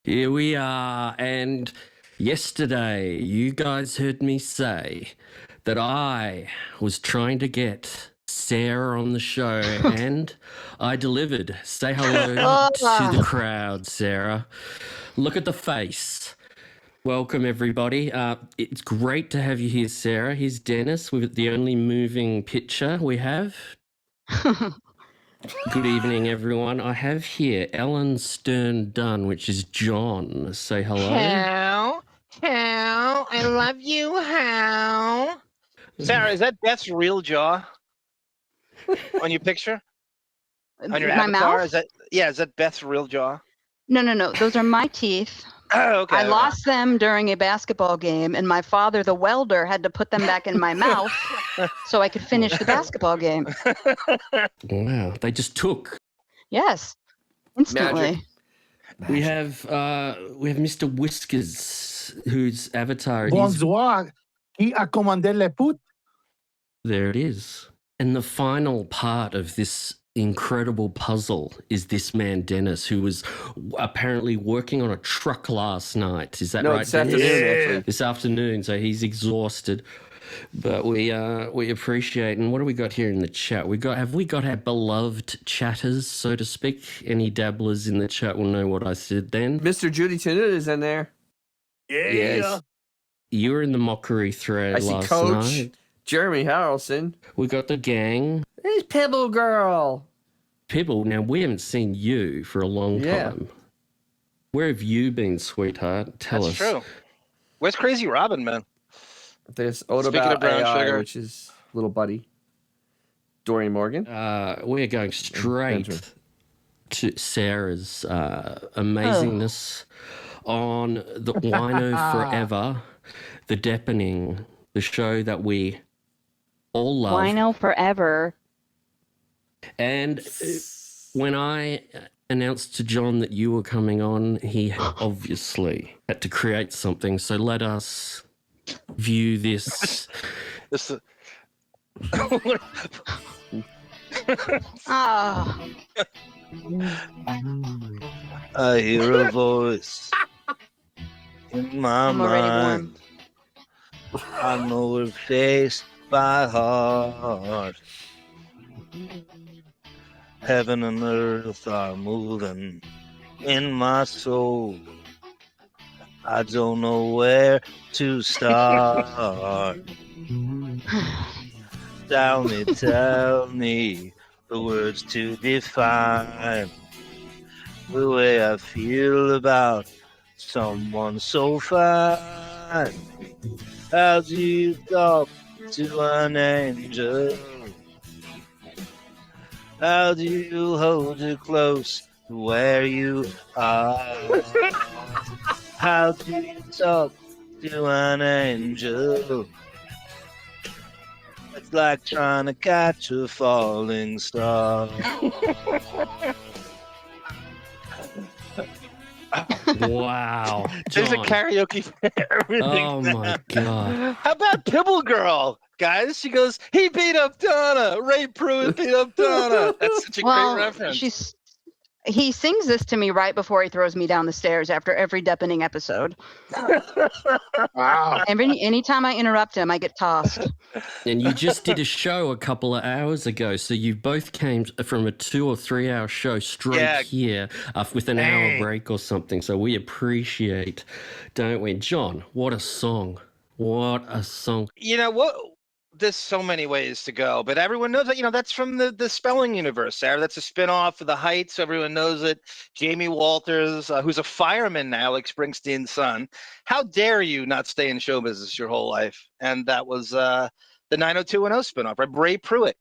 Here we are, and yesterday you guys heard me say that I was trying to get Sara on the show, and I delivered. Say hello to the crowd, Sara. Look at the face. Welcome, everybody. It's great to have you here, Sara. Here's Dennis with the only moving picture we have. Good evening, everyone. I have here Ellen Stern Dunn, which is John. Say hello. How? I love you, how? Sara, is that Beth's real jaw on your picture? On your My avatar? mouth? Is that Beth's real jaw? No. Those are my teeth. Oh, okay. I lost them during a basketball game, and my father, the welder, had to put them back in my mouth so I could finish the basketball game. Wow, they just took. Yes, instantly. Magic. We have Mr. Whiskers, whose avatar is. Bonsoir. Qui a commandé le put? There it is. And the final part of this incredible puzzle is this man, Dennis, who was apparently working on a truck last night. Is that right? This afternoon, actually. This afternoon, so he's exhausted. But we appreciate. And what do we got here in the chat? Have we got our beloved chatters, so to speak? Any dabblers in the chat will know what I said then. Mr. Judy Tenuta is in there. Yes. You were in the mockery thread I see last Coach night. Jeremy Harrelson. We got the gang. Hey, Pebble Girl. Pibble, now we haven't seen you for a long time. Where have you been, sweetheart? Tell us. That's true. Where's Crazy Robin, man? There's Oda Speaking of about brown AI, sugar. which is little buddy. Dorian Morgan. We're going straight Benjamin. to Sarah's amazingness on the Wino Forever, the Deppening, the show that we all love. Wino Forever. And when I announced to John that you were coming on, he obviously had to create something. So let us view this. Ah, I hear a voice in my I'm already mind. I know her face by heart. Heaven and earth are moving in my soul. I don't know where to start. Tell me the words to define the way I feel about someone so fine. How do you talk to an angel? How do you hold her close to where you are? How do you talk to an angel? It's like trying to catch a falling star. Wow. There's a John. karaoke for everything. Oh my God. How about Pibble Girl, guys? She goes, he beat up Donna. Ray Pruitt beat up Donna. That's such a well, great reference. he sings this to me right before he throws me down the stairs after every Deppening episode. Wow. Anytime I interrupt him, I get tossed. And you just did a show a couple of hours ago, so you both came from a 2 or 3 hour show straight here with an hour break or something. So we appreciate, don't we? John, what a song. What a song. You know what? There's so many ways to go, but everyone knows that, that's from the spelling universe, Sarah. That's a spin-off of The Heights. Everyone knows it. Jamie Walters, who's a fireman now, like Springsteen's son. How dare you not stay in show business your whole life? And that was the 90210 spin-off, right? Ray Pruitt,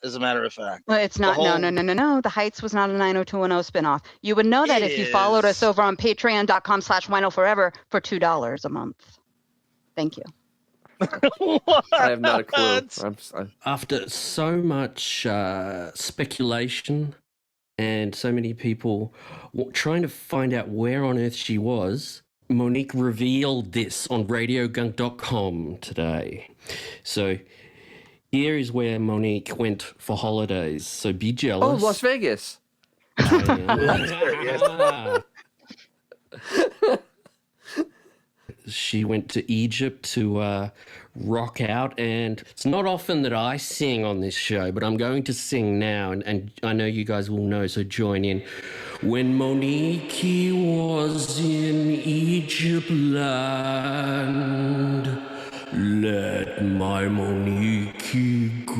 as a matter of fact. Well, it's not. No. The Heights was not a 90210 spinoff. You would know that if you followed us over on patreon.com/WinoForever for $2 a month. Thank you. I have not a clue. After so much speculation and so many people trying to find out where on earth she was, Monique revealed this on RadioGunk.com today. So here is where Monique went for holidays. So be jealous. Oh, Las Vegas. she went to Egypt to rock out, and it's not often that I sing on this show, but I'm going to sing now, and I know you guys will know, so join in. When Monique was in Egypt land, let my Monique go.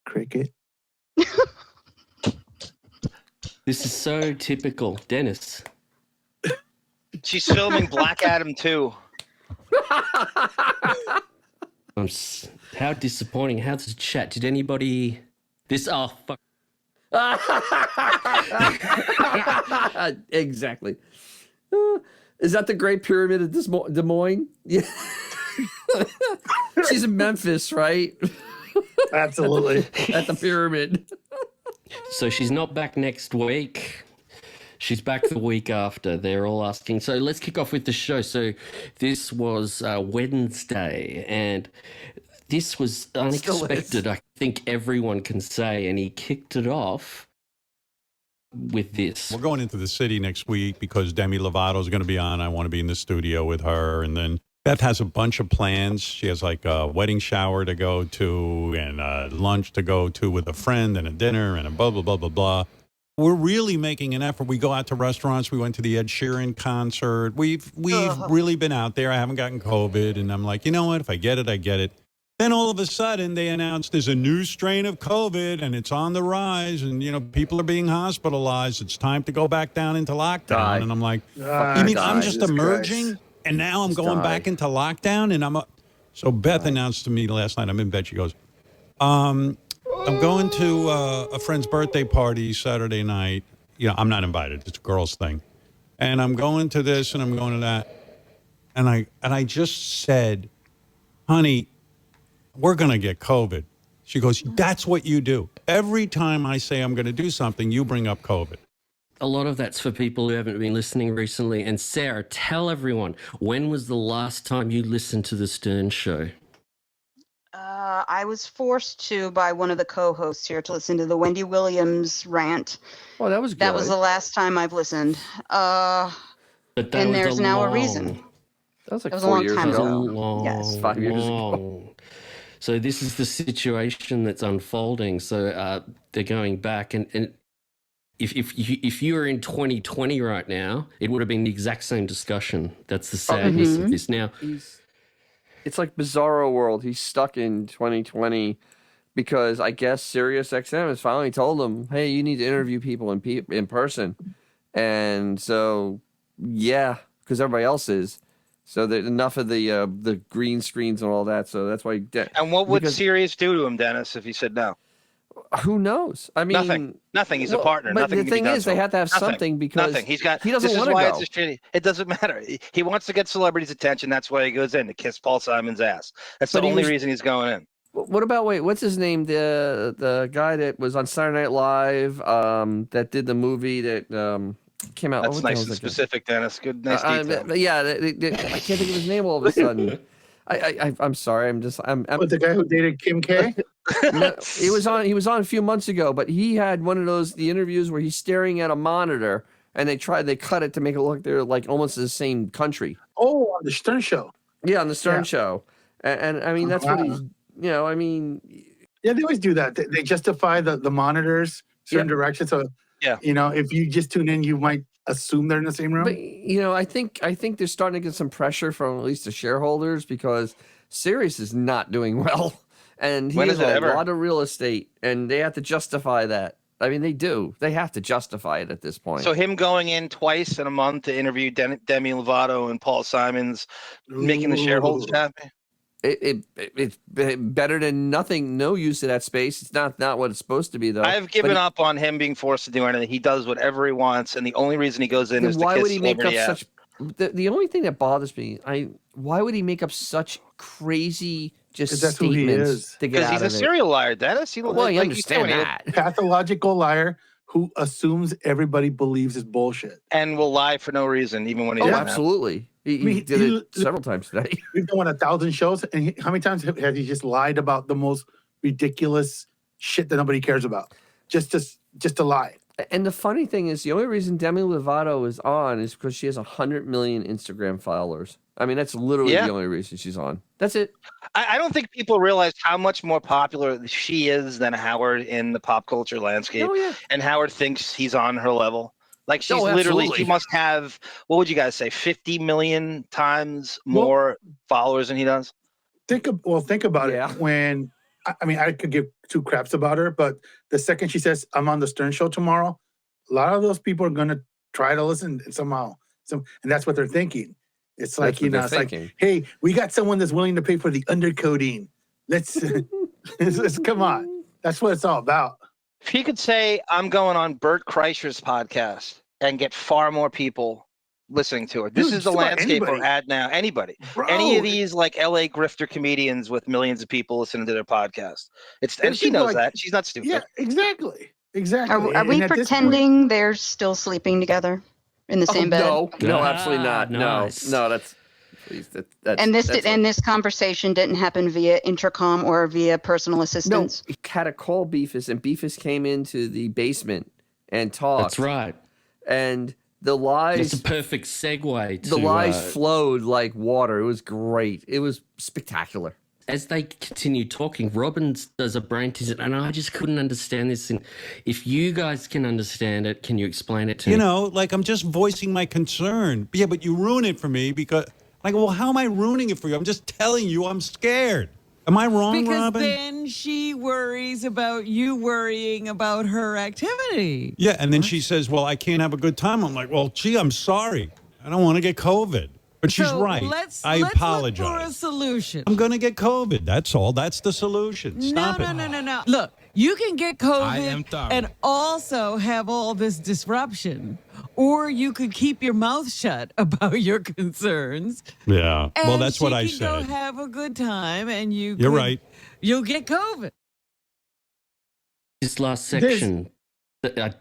Cricket. This is so typical. Dennis. She's filming Black Adam 2. How disappointing. How's the chat? Did anybody... Oh, fuck. Exactly. Is that the Great Pyramid of Des Moines? Yeah. She's in Memphis, right? Absolutely. At the pyramid. So she's not back next week. She's back the week after. They're all asking. So let's kick off with the show. So this was Wednesday, and this was unexpected, I think everyone can say, and he kicked it off with this. We're going into the city next week because Demi Lovato is going to be on. I want to be in the studio with her, and then Beth has a bunch of plans. She has like a wedding shower to go to and a lunch to go to with a friend and a dinner and a blah, blah, blah, blah, blah. We're really making an effort. We go out to restaurants. We went to the Ed Sheeran concert. We've really been out there. I haven't gotten COVID. And I'm like, you know what? If I get it, I get it. Then all of a sudden they announced there's a new strain of COVID and it's on the rise. And, you know, people are being hospitalized. It's time to go back down into lockdown. And I'm like, you mean I'm just emerging? Christ. And now I'm going back into lockdown? And so Beth announced to me last night, I'm in bed. She goes, I'm going to a friend's birthday party Saturday night. You know, I'm not invited. It's a girl's thing. And I'm going to this and I'm going to that. And I just said, honey, we're going to get COVID. She goes, that's what you do. Every time I say I'm going to do something, you bring up COVID. A lot of that's for people who haven't been listening recently. And Sarah, tell everyone, when was the last time you listened to the Stern Show? I was forced to by one of the co-hosts here to listen to the Wendy Williams rant. Oh, that was good. That was the last time I've listened. And there's now a reason. That was like a 4 years ago. Yes, 5 years ago. So this is the situation that's unfolding. So they're going back, and if you were in 2020 right now, it would have been the exact same discussion. That's the sadness of this. Now, it's like Bizarro World. He's stuck in 2020 because I guess SiriusXM has finally told him, hey, you need to interview people in person. And so, yeah, because everybody else is. So there's enough of the green screens and all that. So that's why. And what would Sirius do to him, Dennis, if he said no? Who knows? I mean, nothing. He's a partner. But nothing the thing is, they have to have something because he doesn't want to go. It doesn't matter. He wants to get celebrities' attention. That's why he goes in to kiss Paul Simon's ass. That's the only reason he's going in. What about what's his name? The guy that was on Saturday Night Live, that did the movie that came out. That's nice and specific, Dennis. Good, nice detail. Yeah, I can't think of his name all of a sudden. I'm sorry. I'm With the guy who dated Kim K? No, he was on a few months ago, but he had one of the interviews where he's staring at a monitor and they cut it to make it look they're like almost the same country. Oh, on the Stern Show. Yeah, on the Stern Show. And I mean, that's what he's, I mean. Yeah, they always do that. They justify the monitors certain directions. So, if you just tune in, you might assume they're in the same room. But, I think they're starting to get some pressure from at least the shareholders because Sirius is not doing well. And he has a lot of real estate, and they have to justify that. I mean, they do. They have to justify it at this point. So him going in twice in a month to interview Demi Lovato and Paul Simons, making the shareholders happy? It's better than nothing, no use of that space. It's not what it's supposed to be, though. I've given up on him being forced to do anything. He does whatever he wants, and the only reason he goes in is to kiss celebrity ass. The only thing that bothers me, why would he make up such crazy statements to get out of it? Because he's a serial liar, Dennis. You understand that. Pathological liar who assumes everybody believes his bullshit. And will lie for no reason, even when he doesn't. Absolutely. He did it several times today. We've done 1,000 shows, and how many times has he just lied about the most ridiculous shit that nobody cares about? Just to lie. And the funny thing is, the only reason Demi Lovato is on is because she has 100 million Instagram followers. I mean, that's literally the only reason she's on. That's it. I don't think people realize how much more popular she is than Howard in the pop culture landscape. Oh, yeah. And Howard thinks he's on her level. Like she's absolutely. she must have, what would you guys say, 50 million times more followers than he does? Think about it. When, I mean, I could give two craps about her, but the second she says, I'm on the Stern Show tomorrow, a lot of those people are going to try to listen somehow. And that's what they're thinking. It's like, it's like, hey, we got someone that's willing to pay for the undercoating. Let's come on. That's what it's all about. If he could say, I'm going on Bert Kreischer's podcast and get far more people listening to it. This is the landscape we're at now. Anybody. Bro. Any of these like LA grifter comedians with millions of people listening to their podcast. And she knows that. She's not stupid. Yeah, exactly. Are we pretending they're still sleeping together in the same bed? No, absolutely not. Nice. No, that's please. And this conversation didn't happen via intercom or via personal assistance. No, it had a call Beefus, and Beefus came into the basement and talked. That's right. And the lies. It's a perfect segue. The lies flowed like water. It was great. It was spectacular. As they continue talking, Robin does a brain teaser, and I just couldn't understand this. And if you guys can understand it, can you explain it to me? You know, like I'm just voicing my concern. Yeah, but you ruin it for me because, like, well, how am I ruining it for you? I'm just telling you I'm scared. Am I wrong, Robin? Because then she worries about you worrying about her activity. Yeah, and then she says, well, I can't have a good time. I'm like, well, gee, I'm sorry. I don't want to get COVID. But she's right. I apologize. Look for a solution. I'm going to get COVID. That's all. That's the solution. Stop it. No. Look, you can get COVID and also have all this disruption. Or you could keep your mouth shut about your concerns. Yeah. Well, that's what I said. You can go have a good time and You're right. You'll get COVID. This last section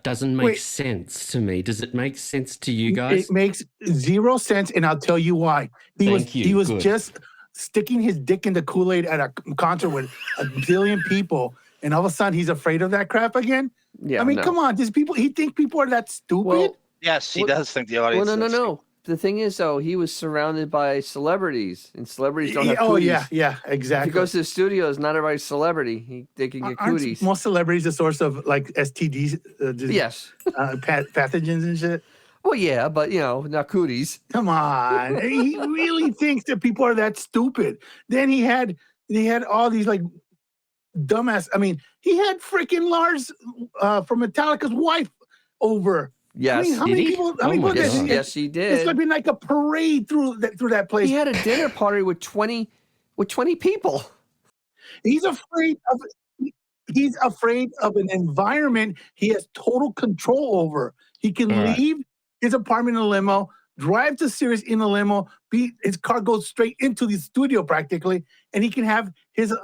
doesn't make sense to me. Does it make sense to you guys? It makes zero sense, and I'll tell you why. He was just sticking his dick in the Kool-Aid at a concert with a billion people, and all of a sudden he's afraid of that crap again? Yeah, I mean, come on. He think people are that stupid? Well, yes, he does think the audience Well, no. The thing is, though, he was surrounded by celebrities, and celebrities don't have cooties. Oh, yeah, exactly. If he goes to the studios, not everybody's a celebrity. They can get cooties. Most celebrities a source of, like, STDs? Yes. Pathogens and shit? Well, yeah, but, not cooties. Come on. He really thinks that people are that stupid. Then he had all these, like, dumbass. I mean, he had freaking Lars from Metallica's wife over. Yes. I mean, how many people? Yes, he did. It's been like a parade through that place. He had a dinner party with 20 people. He's afraid of an environment he has total control over. He can leave his apartment in a limo, drive to Sirius in a limo, his car goes straight into the studio practically, and he can have his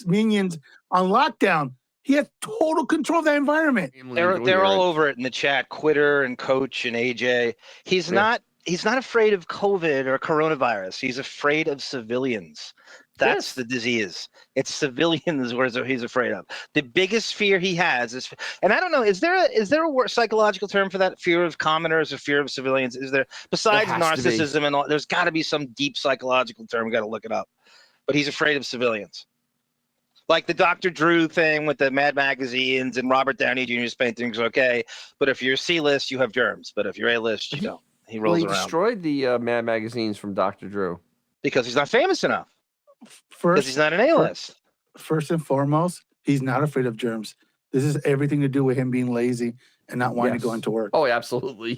minions on lockdown. He has total control of that environment. They're all over it in the chat. Quitter and Coach and AJ. He's not afraid of COVID or coronavirus. He's afraid of civilians. That's the disease. It's civilians where he's afraid of. The biggest fear he has is, and I don't know, is there a psychological term for that? Fear of commoners or fear of civilians? Is there, besides narcissism and all, there's got to be some deep psychological term. We got to look it up. But he's afraid of civilians. Like the Dr. Drew thing with the Mad magazines and Robert Downey Jr.'s paintings, okay. But if you're C-list, you have germs. But if you're A-list, you don't. He rolls around. He destroyed the Mad magazines from Dr. Drew. Because he's not famous enough. Because he's not an A-list. First and foremost, he's not afraid of germs. This is everything to do with him being lazy and not wanting to go into work. Oh, absolutely.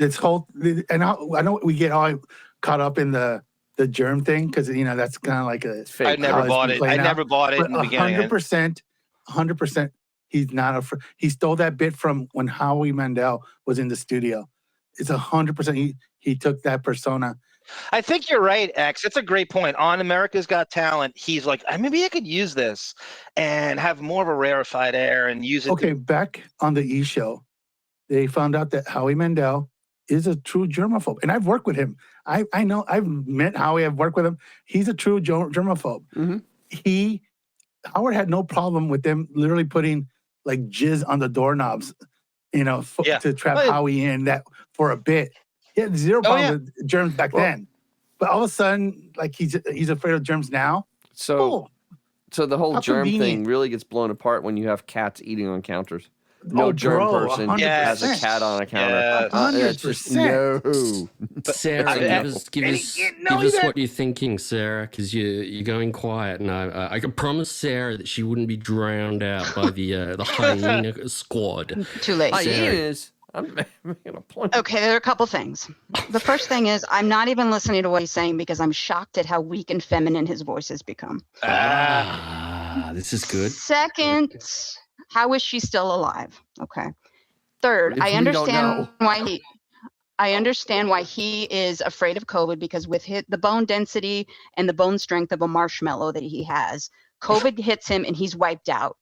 And I know we get all caught up in the germ thing because that's kind of like a fake. I never bought it. I never bought it in the beginning. 100%. He's not afraid. He stole that bit from when Howie Mandel was in the studio. It's 100%. He took that persona. I think you're right, X. That's a great point. On America's Got Talent, he's like, maybe I could use this and have more of a rarefied air and use it. Okay, back on the E! Show, they found out that Howie Mandel is a true germaphobe. And I've worked with him. I know, I've met Howie, I've worked with him. He's a true germaphobe. Mm-hmm. Howard had no problem with them literally putting like jizz on the doorknobs to trap Howie in that for a bit. He had zero problem with germs back then. But all of a sudden, like he's afraid of germs now. So the whole germ thing really gets blown apart when you have cats eating on counters. No germ person 100%. has a cat on a counter. 100%. No. Sarah, give us what you're thinking, Sarah, because you're going quiet, and I could promise Sarah that she wouldn't be drowned out by the hyena squad. Too late. Hyenas. I'm making a point. Okay, there are a couple things. The first thing is I'm not even listening to what he's saying because I'm shocked at how weak and feminine his voice has become. This is good. Second, how is she still alive? Okay. Third, I understand why he is afraid of COVID because with the bone density and the bone strength of a marshmallow that he has, COVID hits him and he's wiped out.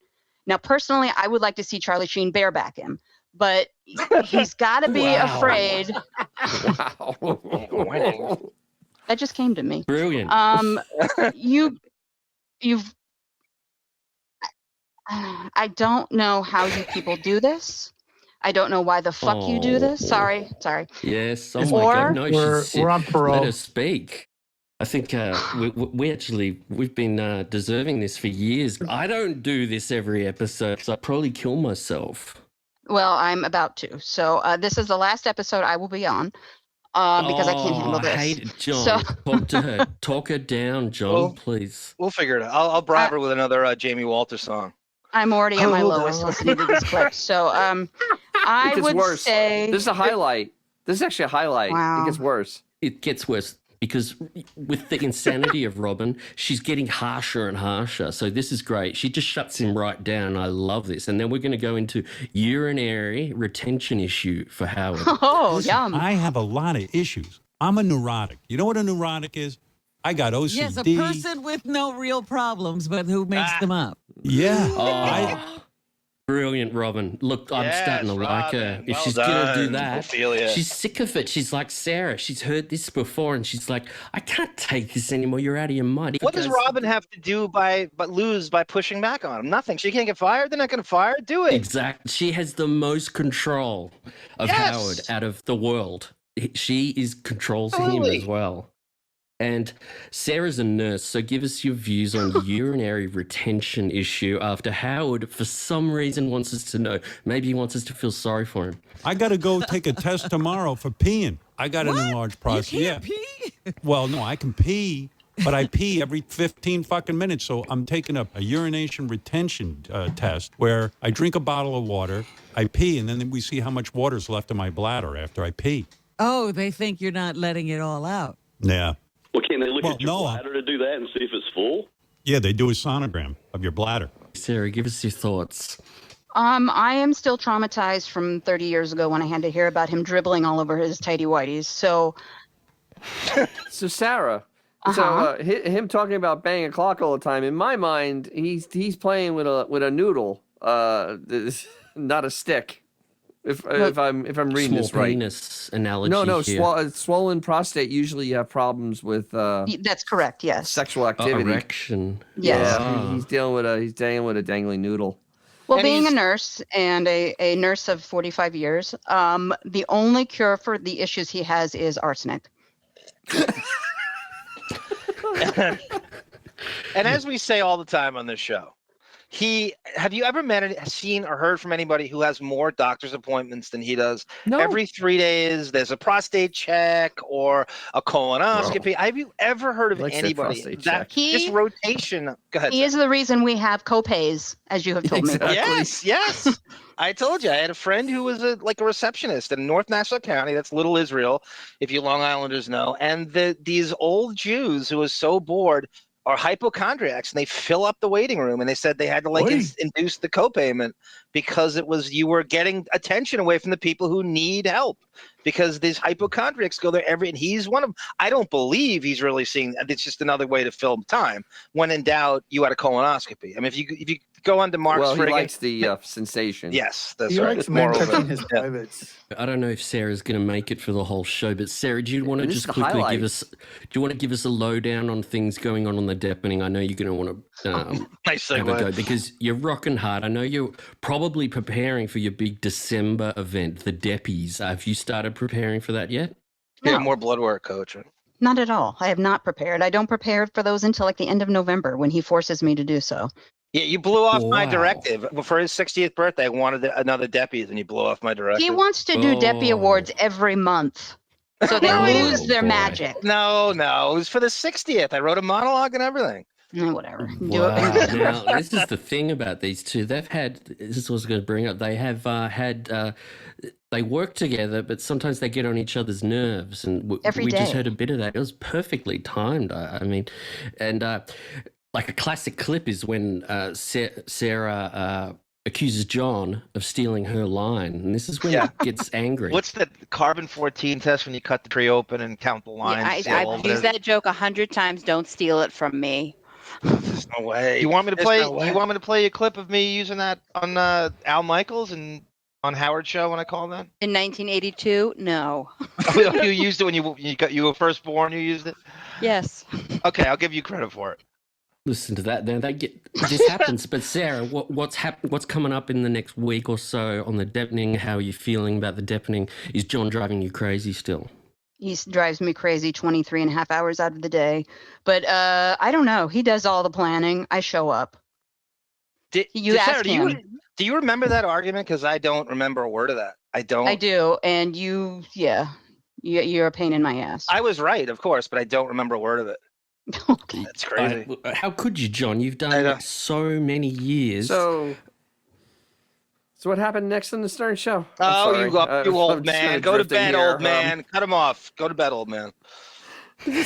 Now, personally, I would like to see Charlie Sheen bareback him. But he's got to be afraid. Wow. That just came to me. Brilliant. You've. I don't know how you people do this. I don't know why the fuck you do this. Sorry. Yes. Oh my God. No, we're on parole. Let her speak. I think we've been deserving this for years. I don't do this every episode, so I probably kill myself. Well, I'm about to. So this is the last episode I will be on because I can't handle this. I hate it, John. Talk to her. Talk her down, John, please. We'll figure it out. I'll bribe her with another Jamie Walters song. I'm already at my lowest listening to this clip. So I would say... This is a highlight. This is actually a highlight. Wow. It gets worse. It gets worse. Because with the insanity of Robin, she's getting harsher and harsher. So this is great. She just shuts him right down. I love this. And then we're going to go into urinary retention issue for Howard. Oh, yum. I have a lot of issues. I'm a neurotic. You know what a neurotic is? I got OCD. Yes, a person with no real problems, but who makes them up. Yeah. Brilliant, Robin. Look, I'm starting to like her. If she's going to do that, she's sick of it. She's like Sarah. She's heard this before, and she's like, I can't take this anymore. You're out of your mind. What does Robin have to do but lose by pushing back on him? Nothing. She can't get fired. They're not going to fire her. Do it. Exactly. She has the most control of Howard out of the world. She controls him as well. And Sarah's a nurse, so give us your views on urinary retention issue after Howard, for some reason, wants us to know. Maybe he wants us to feel sorry for him. I got to go take a test tomorrow for peeing. I got an enlarged prostate. You can't pee? Well, no, I can pee, but I pee every 15 fucking minutes. So I'm taking a urination retention test where I drink a bottle of water, I pee, and then we see how much water's left in my bladder after I pee. Oh, they think you're not letting it all out. Yeah. Well, can they look at your bladder to do that and see if it's full? Yeah, they do a sonogram of your bladder. Sarah, give us your thoughts. I am still traumatized from 30 years ago when I had to hear about him dribbling all over his tighty whities. So Sarah, him talking about banging a clock all the time. In my mind, he's playing with a noodle, not a stick. If I'm reading this right. Penis analogy. No, here. Swollen prostate. Usually, you have problems with. That's correct. Yes. Sexual activity. Erection. Yes. Yeah, he's dealing with a dangling noodle. Well, being a nurse and a nurse of 45 years, the only cure for the issues he has is arsenic. And as we say all the time on this show, have you ever seen or heard from anybody who has more doctor's appointments than he does? No. Every 3 days, there's a prostate check or a colonoscopy. Have you ever heard of anybody this rotation? Go ahead. He is the reason we have copays, as you have told me. Yes. I told you. I had a friend who was a receptionist in North Nassau County. That's Little Israel, if you Long Islanders know. And these old Jews who was so bored are hypochondriacs, and they fill up the waiting room, and they said they had to induce the copayment because you were getting attention away from the people who need help, because these hypochondriacs go there and he's one of them. I don't believe he's really seeing. It's just another way to fill time. When in doubt, you had a colonoscopy. I mean, if you go on to Mark's Well, he friggin- likes the sensation. Yes, that's He right. likes men Moreover. touching his Yeah. privates. I don't know if Sarah's going to make it for the whole show, but Sarah, do you want to And this just is the quickly highlight. give us? Do you want to give us a lowdown on things going on the Deppening? I know you're going to want to Nice have a go segue. because you're rocking hard. I know you're probably preparing for your big December event, the Deppies. Have you started preparing for that yet? Yeah, No. more blood work, coach. Not at all. I have not prepared. I don't prepare for those until like the end of November when he forces me to do so. Yeah, you blew off my Wow. directive. For his 60th birthday, I wanted another Deppies, and you blew off my directive. He wants to do Deppy Oh. Awards every month. So they No, he lose didn't. their Boy. magic. No, it was for the 60th. I wrote a monologue and everything. Whatever. Do Wow. it. Now, this is the thing about these two. They've had, this is what I was going to bring up. They have they work together, but sometimes they get on each other's nerves. And Every we just day. heard a bit of that. It was perfectly timed. I mean, and like a classic clip is when Sarah accuses John of stealing her line. And this is when Yeah. he gets angry. What's the carbon-14 test when you cut the tree open and count the lines? Yeah, I've used that joke 100 times. Don't steal it from me. There's no way. You want me to There's play? no way. You want me to play a clip of me using that on Al Michaels and on Howard Show when I call that? In 1982, no. You used it when you were first born. You used it. Yes. Okay, I'll give you credit for it. Listen to that. Now this happens. But Sarah, what's coming up in the next week or so on the Deppening? How are you feeling about the Deppening? Is John driving you crazy still? He drives me crazy 23 and a half hours out of the day. But I don't know. He does all the planning. I show up. You Sarah, ask do him. Do you remember that argument? Because I don't remember a word of that. I don't. I do. And you're a pain in my ass. I was right, of course, but I don't remember a word of it. Okay. That's crazy. How could you, John? You've I done know. it so many years. So what happened next on the Stern Show? I'm Oh, sorry. you I'm old just man. kinda Go to drifting bed, here. old man. Cut him off. Go to bed, old man.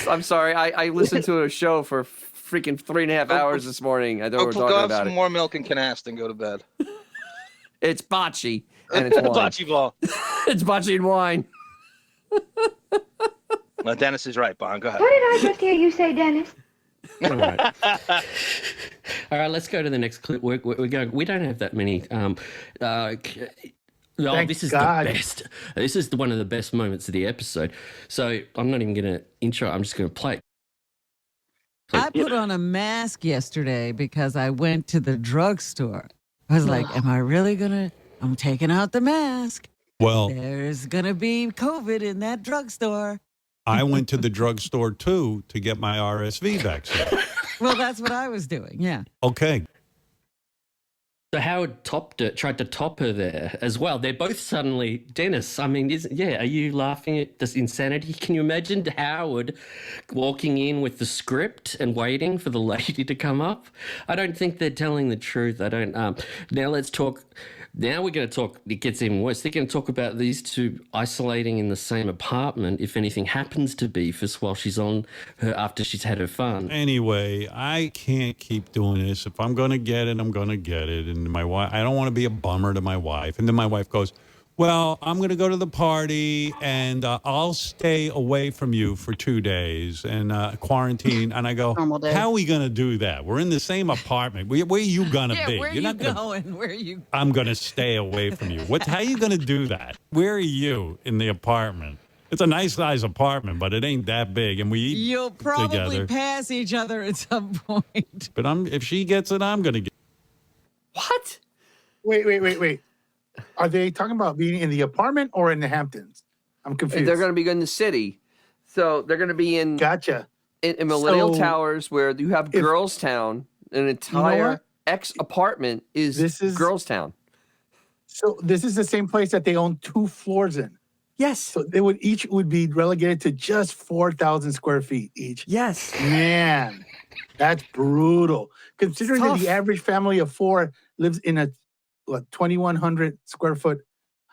I'm sorry. I listened to a show for freaking 3.5 hours this morning. I know we're Go talking have about some it. more milk and canasta and go to bed. It's bocce and it's wine. Bocce ball. It's bocce and wine. Well, Dennis is right, Bon. Go ahead. What did I just hear you say, Dennis? All right. All right, let's go to the next clip. We're going. We don't have that many. Thank this is God. the best. This is one of the best moments of the episode. So I'm not even going to intro. I'm just going to play it. I put on a mask yesterday because I went to the drugstore. I was like, am I really I'm taking out the mask. Well, There's going to be COVID in that drugstore. I went to the drugstore too to get my RSV vaccine. Well, that's what I was doing. Yeah. Okay. So Howard tried to top her there as well. They're both suddenly Dennis. I mean, are you laughing at this insanity? Can you imagine Howard walking in with the script and waiting for the lady to come up? I don't think they're telling the truth. I don't. Now let's talk. Now we're going to talk. It gets even worse. They're going to talk about these two isolating in the same apartment if anything happens to Beefus while she's on her after she's had her fun. Anyway, I can't keep doing this. If I'm going to get it, I'm going to get it. And my wife, I don't want to be a bummer to my wife. And then my wife goes, well, I'm going to go to the party and I'll stay away from you for 2 days and quarantine. And I go, Normal day. how are we going to do that? We're in the same apartment. Where are you going to Yeah, be? where are You're you not gonna- going? Where are you? I'm going to stay away from you. How are you going to do that? Where are you in the apartment? It's a nice size apartment, but it ain't that big. And we eat You'll probably together. pass each other at some point. But if she gets it, I'm going to get What? Wait. Are they talking about being in the apartment or in the Hamptons? I'm confused. They're going to be in the city. So they're going to be in Gotcha. in Millennial So, Towers where you have if- Girls Town. An know entire what? apartment This is- Girls Town. So this is the same place that they own 2 floors in. Yes. So they would each would be relegated to just 4,000 square feet each. Yes. Man, that's brutal. Considering that tough. the average family of 4 lives in a 2,100 square foot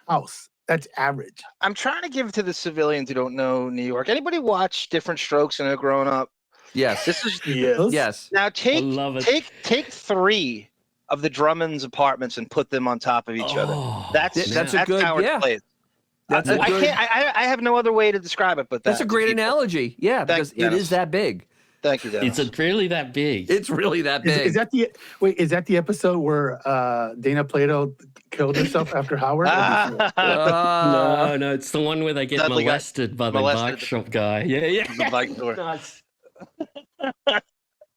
house. That's average. I'm trying to give it to the civilians who don't know New York. Anybody watch Different Strokes when they're growing up? Yes. This is Yes. Yes. now take love it. take 3 of the Drummonds' apartments and put them on top of each other. Oh, That's a good- Howard's yeah. place. That's I a good, I have no other way to describe it, but that's a great people. analogy. Yeah, Thanks, because it Dennis. is that big. Thank you, Dennis. It's really that big. It's really that big. Is that the episode where Dana Plato killed herself after Howard? No, it's the one where they get Dudley got molested by the bike shop guy. Yeah. The bike store. Nice.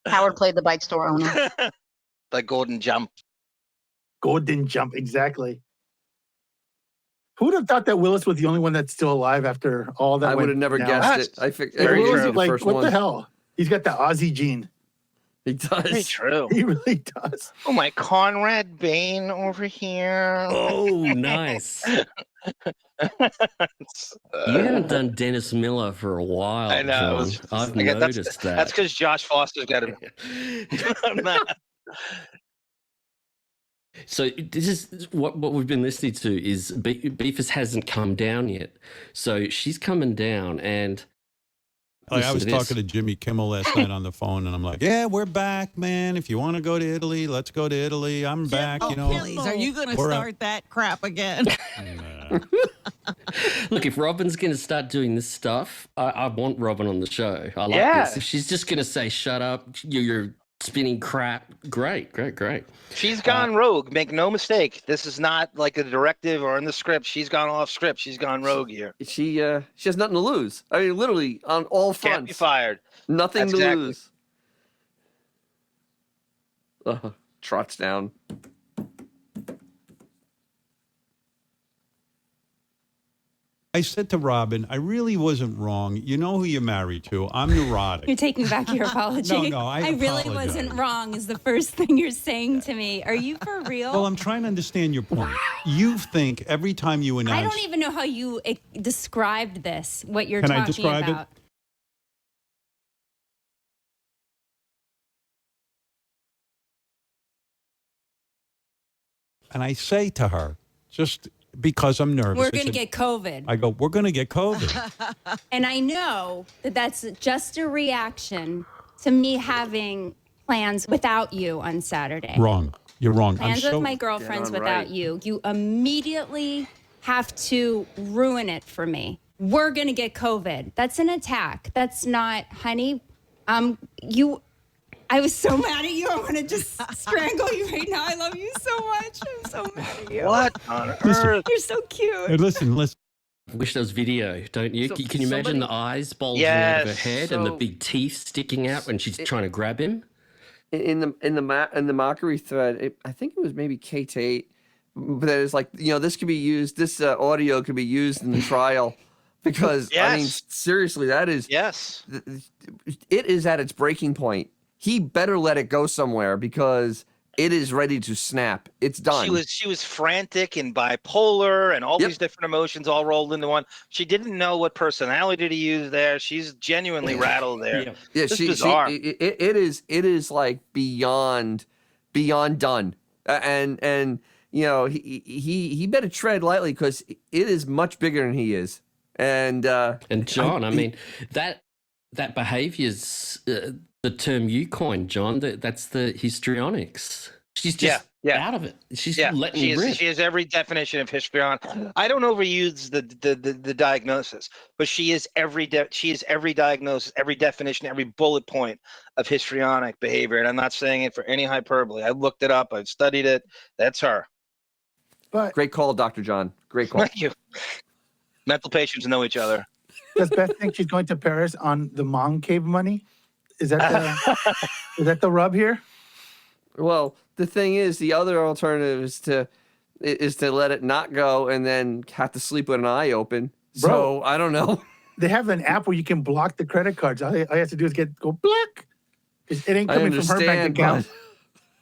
Howard played the bike store owner. The Golden Jump. Golden Jump, exactly. Who would have thought that Willis was the only one that's still alive after all that? I would have never guessed it. I figured Willis the is like, first what one. the hell? He's got the Aussie gene. He does. Very true. He really does. Oh, my Conrad Bain over here. Oh, nice. You haven't done Dennis Miller for a while. I know. John. I've noticed that. That's because Josh Foster's got him. So this is what we've been listening to is Beefus hasn't come down yet. So she's coming down and I was talking to Jimmy Kimmel last night on the phone, and I'm like, "Yeah, we're back, man. If you want to go to Italy, let's go to Italy. I'm back. Oh, please, are you going to start that crap again? Look, if Robin's going to start doing this stuff, I want Robin on the show. I like this. If she's just going to say, "Shut up, you're spinning crap," great. She's gone rogue. Make no mistake. This is not like a directive or in the script. She's gone off script. She's gone rogue here. She has nothing to lose. I mean, literally on all fronts. Can't be fired. Nothing to lose. Trots down. I said to Robin, I really wasn't wrong. You know who you're married to. I'm neurotic. You're taking back your apology. No, I really wasn't wrong is the first thing you're saying to me. Are you for real? Well, I'm trying to understand your point. You think every time you announce... I don't even know how you described this, what you're Can talking I describe about. it? And I say to her, just because I'm nervous. We're going to get COVID. I go, we're going to get COVID. And I know that that's just a reaction to me having plans without you on Saturday. Wrong. You're wrong. Plans with my girlfriends without you. You immediately have to ruin it for me. We're going to get COVID. That's an attack. That's not, honey, I was so mad at you. I want to just strangle you right now. I love you so much. I'm so mad at you. What on earth? You're so cute. Hey, listen. I wish there was video, don't you? Can you imagine the eyes bulging out of her head and the big teeth sticking out when she's trying to grab him? In the mockery thread, I think it was maybe K-8, but that is like, this could be used. This audio could be used in the trial because I mean, seriously, that is it is at its breaking point. He better let it go somewhere because it is ready to snap. It's done. She was frantic and bipolar and all these different emotions all rolled into one. She didn't know what personality to use there. She's genuinely rattled there. Yeah, It's bizarre. It is like beyond done. And he better tread lightly because it is much bigger than he is. And John, I mean that behavior's the term you coined, John. That's the histrionics. She's just out of it. She's letting you rip. She has every definition of histrionic. I don't overuse the diagnosis, but she is every diagnosis, every definition, every bullet point of histrionic behavior. And I'm not saying it for any hyperbole. I looked it up. I've studied it. That's her. But great call, Dr. John. Great call. Thank you. Mental patients know each other. Does Beth think she's going to Paris on the Hmong cave money? Is that the rub here? Well, the thing is, the other alternative is to let it not go and then have to sleep with an eye open. Bro, so I don't know. They have an app where you can block the credit cards. All you have to do is go block. It ain't coming from her bank account.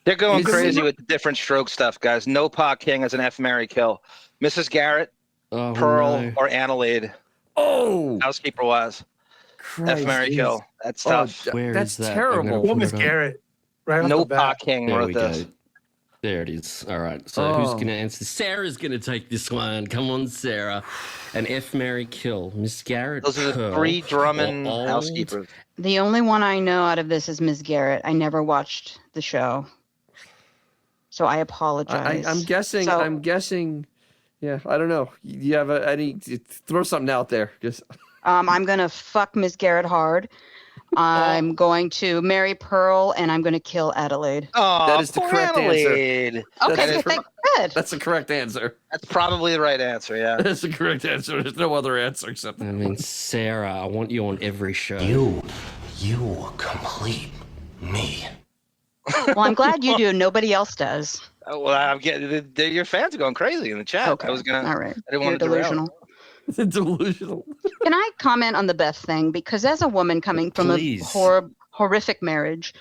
They're going crazy with the different stroke stuff, guys. No Pa King as an F, Marry, Kill. Mrs. Garrett, Pearl, or Annalade. Oh, housekeeper was. F, Marry, Kill. That's tough. That's terrible. Well, Miss Garrett. Right off no the bat. Pa King wrote this. Go. There it is. All right. So who's going to answer? Sarah's going to take this one. Come on, Sarah. And F, Marry, Kill. Miss Garrett. Those are the three Drummond housekeepers. The only one I know out of this is Ms. Garrett. I never watched the show, so I apologize. I'm guessing. Yeah, I don't know. You have any? Throw something out there. Just. I'm gonna fuck Ms. Garrett hard. I'm going to marry Pearl, and I'm going to kill Adelaide. Oh, That is the correct answer. Okay, good. That's the correct answer. That's probably the right answer, yeah. That's the correct answer. There's no other answer except. I mean, Sarah, I want you on every show. You complete me. Well, I'm glad you do. Nobody else does. Well, I'm getting your fans are going crazy in the chat. Okay. I was gonna. All right. I didn't want You're to derail. delusional. Delusional. Can I comment on the Beth thing? Because as a woman coming from Please. a horrific marriage,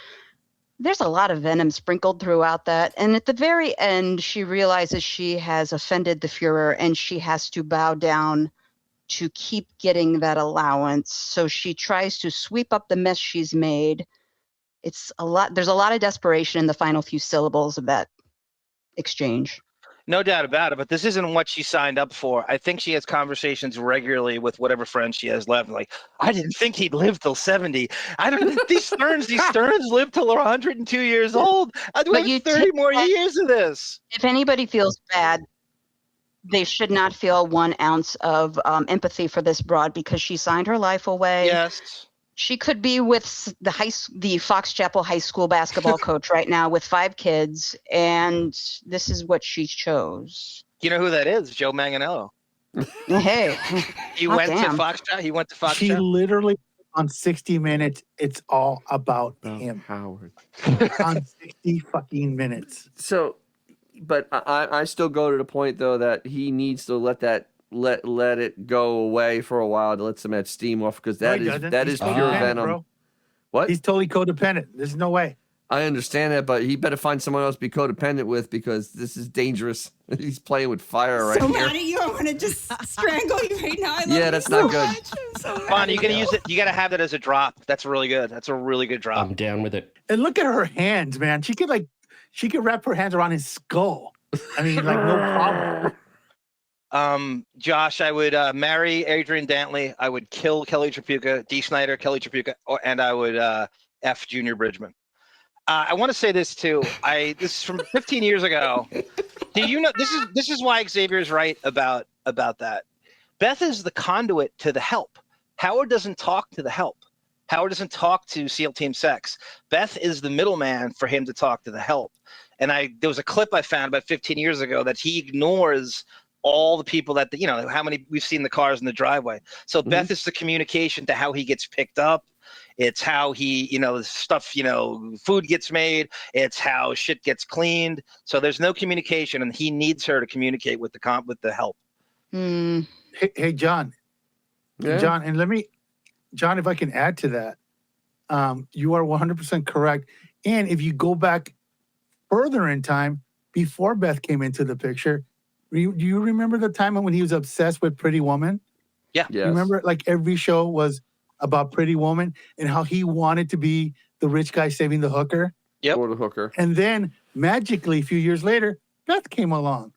there's a lot of venom sprinkled throughout that. And at the very end, she realizes she has offended the Fuhrer and she has to bow down to keep getting that allowance. So she tries to sweep up the mess she's made. It's a lot. There's a lot of desperation in the final few syllables of that exchange. No doubt about it, but this isn't what she signed up for. I think she has conversations regularly with whatever friends she has left. Like, I didn't think he'd live till 70. I don't. These Stearns live till they're 102 years old. I'd wait 30 more years of this. If anybody feels bad, they should not feel 1 ounce of empathy for this broad because she signed her life away. Yes. She could be with the Fox Chapel High School basketball coach right now with 5 kids, and this is what she chose. You know who that is? Joe Manganiello. Hey, He went to Fox. He went to Fox. She literally on 60 Minutes. It's all about him. Howard. On 60 fucking minutes. So, but I still go to the point though that he needs to let it go away for a while to let some of that steam off because that is pure venom. Bro. What? He's totally codependent. There's no way. I understand that, but he better find someone else to be codependent with because this is dangerous. He's playing with fire right So here. mad at you. I want to just strangle you right now. I love you that's so not good. much. I'm so mad Fun, at you gotta use it. You gotta have that as a drop. That's really good. That's a really good drop. I'm down with it. And look at her hands, man. She could wrap her hands around his skull. I mean, like no problem. Josh, I would marry Adrian Dantley. I would kill Kelly Tripucka, D. Snyder, Kelly Tripucka, and I would F Junior Bridgman. I want to say this too. This is from 15 years ago. Do you know this is why Xavier's right about that? Beth is the conduit to the help. Howard doesn't talk to the help. Howard doesn't talk to SEAL Team Sex. Beth is the middleman for him to talk to the help. And there was a clip I found about 15 years ago that he ignores all the people that how many we've seen the cars in the driveway. So Beth is the communication to how he gets picked up. It's how he, stuff, food gets made. It's how shit gets cleaned. So there's no communication, and he needs her to communicate with the help. Hey, John. Yeah. John, and John, if I can add to that, you are 100% correct. And if you go back further in time, before Beth came into the picture, do you remember the time when he was obsessed with Pretty Woman? Yeah. Yes. Remember, like every show was about Pretty Woman and how he wanted to be the rich guy saving the hooker. Yep. Or the hooker. And then magically, a few years later, Beth came along.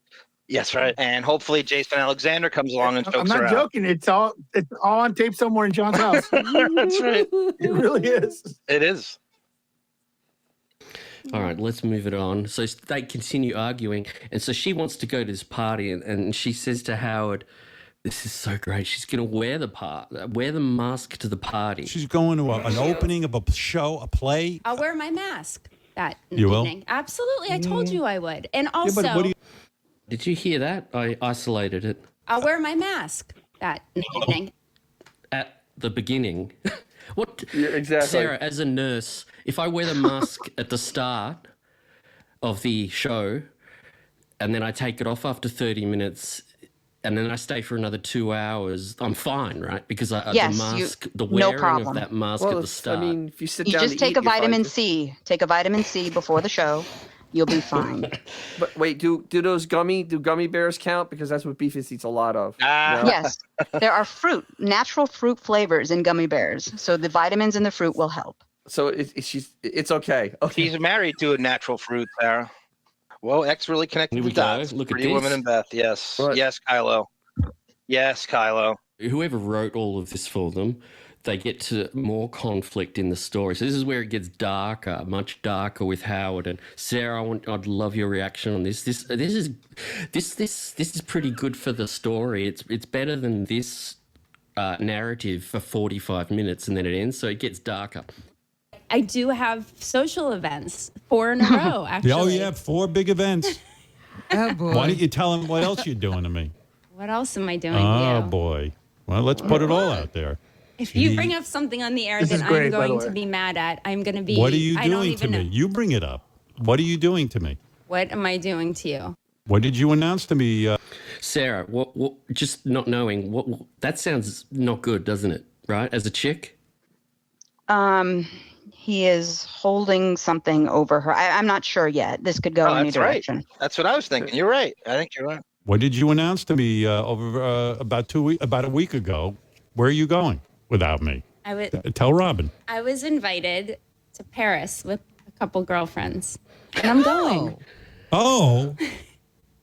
Yes, right. And hopefully Jason Alexander comes along and chokes I'm her not out. joking. It's all on tape somewhere in John's house. That's right. It really is. It is. All right, let's move it on. So they continue arguing. And so she wants to go to this party and she says to Howard, this is so great. She's going to wear the mask to the party. She's going to an opening of a show, a play. I'll wear my mask that You will? evening. Absolutely. I told you I would. And Yeah, also, but what do you... Did you hear that? I isolated it I'll wear my mask that evening. at the beginning. What? Yeah, exactly. Sarah, as a nurse, if I wear the mask at the start of the show and then I take it off after 30 minutes and then I stay for another 2 hours, I'm fine, right? Because Yes, the mask, the no wearing problem. of that mask at the start. I mean, if you sit You down just to take eat, a you're fine. vitamin C. Take a vitamin C before the show. You'll be fine. But wait, do gummy bears count? Because that's what Beefus eats a lot of. No? Yes, there are natural fruit flavors in gummy bears. So the vitamins in the fruit will help. So it's okay. Okay. She's married to a natural fruit, Sarah. Well, X really connected Here the we go. dots. Look at Pretty Woman this. and Beth. Yes. What? Yes, Kylo. Yes, Kylo. Whoever wrote all of this for them, they get to more conflict in the story. So this is where it gets darker, much darker with Howard and Sarah. I'd love your reaction on this. This is pretty good for the story. It's better than this narrative for 45 minutes and then it ends, so it gets darker. I do have social events, 4 in a row, actually. Oh, yeah, 4 big events. Oh, boy. Why don't you tell them what else you're doing to me? What else am I doing Oh, to you? boy. Well, let's put it all out there. If you bring up something on the air This that is great, I'm by the going way. to be mad at, I'm going to be... What are you I don't doing to even me? know. You bring it up. What are you doing to me? What am I doing to you? What did you announce to me? Sarah, what just not knowing, what that sounds not good, doesn't it? Right? As a chick? He is holding something over her. I'm not sure yet. This could go in any That's right. direction. That's what I was thinking. You're right. I think you're right. What did you announce to me over about a week ago? Where are you going without me? Tell Robin. I was invited to Paris with a couple girlfriends, and I'm going. Oh.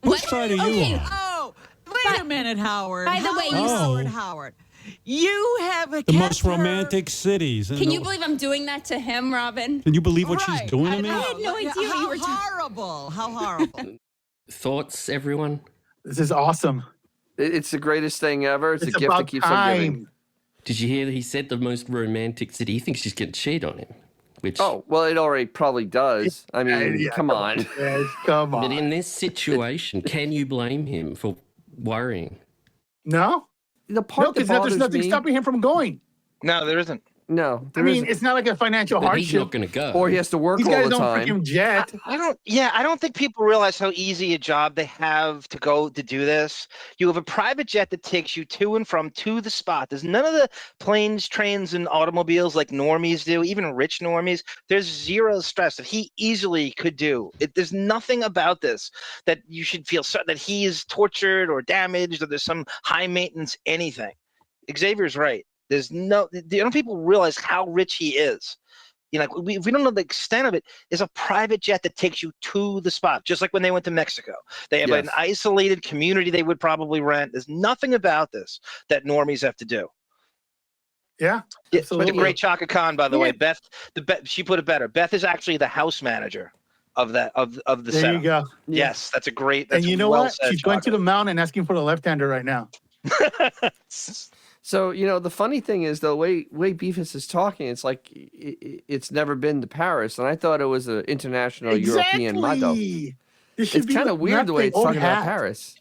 Which side are you on? Oh, wait a minute, Howard. By the way, Howard. You have a The most romantic cities. Can you believe I'm doing that to him, Robin? Can you believe what she's doing to me? I had no idea what you were talking. Horrible. How horrible. Thoughts, everyone? This is awesome. It's the greatest thing ever. It's a gift that about keeps on giving. time. Did you hear that he said the most romantic city? He thinks she's going to cheat on him. Which, Oh, well, it already probably does. I mean, Yeah, come on. Yes, come but on. in this situation, can you blame him for worrying? No? The part No, because that there's bothers nothing me, stopping him from going. No, there isn't. No, I mean, it's not like a financial But he's hardship. not going to go. or he has to work These all guys the don't time. freaking jet. I don't think people realize how easy a job they have to go to do this. You have a private jet that takes you to and from to the spot. There's none of the planes, trains, and automobiles like normies do, even rich normies. There's zero stress that he easily could do. There's nothing about this that you should feel that he is tortured or damaged or there's some high maintenance anything. Xavier's right. There's no, people realize how rich he is. You know, if we don't know the extent of it, is a private jet that takes you to the spot, just like when they went to Mexico. They have an isolated community they would probably rent. There's nothing about this that normies have to do. Yeah, But absolutely. the great Chaka Khan, by the way, Beth, she put it better. Beth is actually the house manager of the There setup. you go. Yes, that's a great. That's And you know well what? said, She's going to Chaka. the mountain and asking for the left-hander right now. So, the funny thing is, the way Beefus is talking, it's like it's never been to Paris. And I thought it was an international European motto. This should It's be kind of weird the way it's nothing. talking Old about hat. Paris.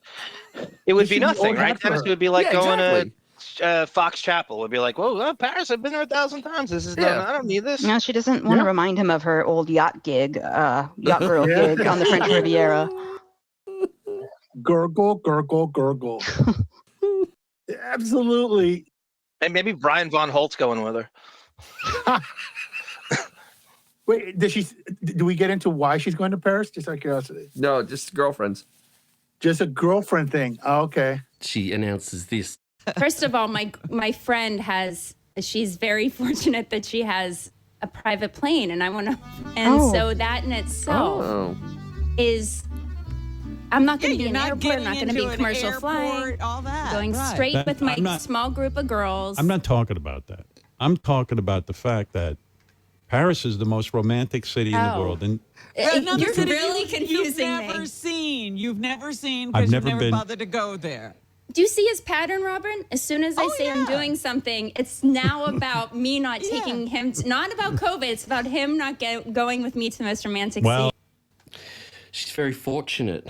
It would This be should be nothing, old right? hat for Dennis? It her. would be like going exactly. to Fox Chapel. It would be like, whoa, Paris, I've been there 1,000 times. This is done. I don't need this. No, she doesn't want to remind him of her old yacht gig, yacht girl gig on the French Riviera. Gurgle, gurgle, gurgle. Absolutely. And maybe Brian Von Holt's going with her. Wait, do we get into why she's going to Paris? Just out of curiosity. No, just girlfriends. Just a girlfriend thing. Oh, okay. She announces this. First of all, my friend she's very fortunate that she has a private plane, and so that in itself is, I'm not going to be in an airport, I'm not going to be commercial flying, all that. going straight with my small group of girls. I'm not talking about that. I'm talking about the fact that Paris is the most romantic city in the world. And You're really confusing You've never seen I've because you've never never been- bothered to go there. Do you see his pattern, Robin? As soon as I say I'm doing something, it's now about me not taking him, not about COVID, it's about him not going with me to the most romantic Well, scene. she's very fortunate.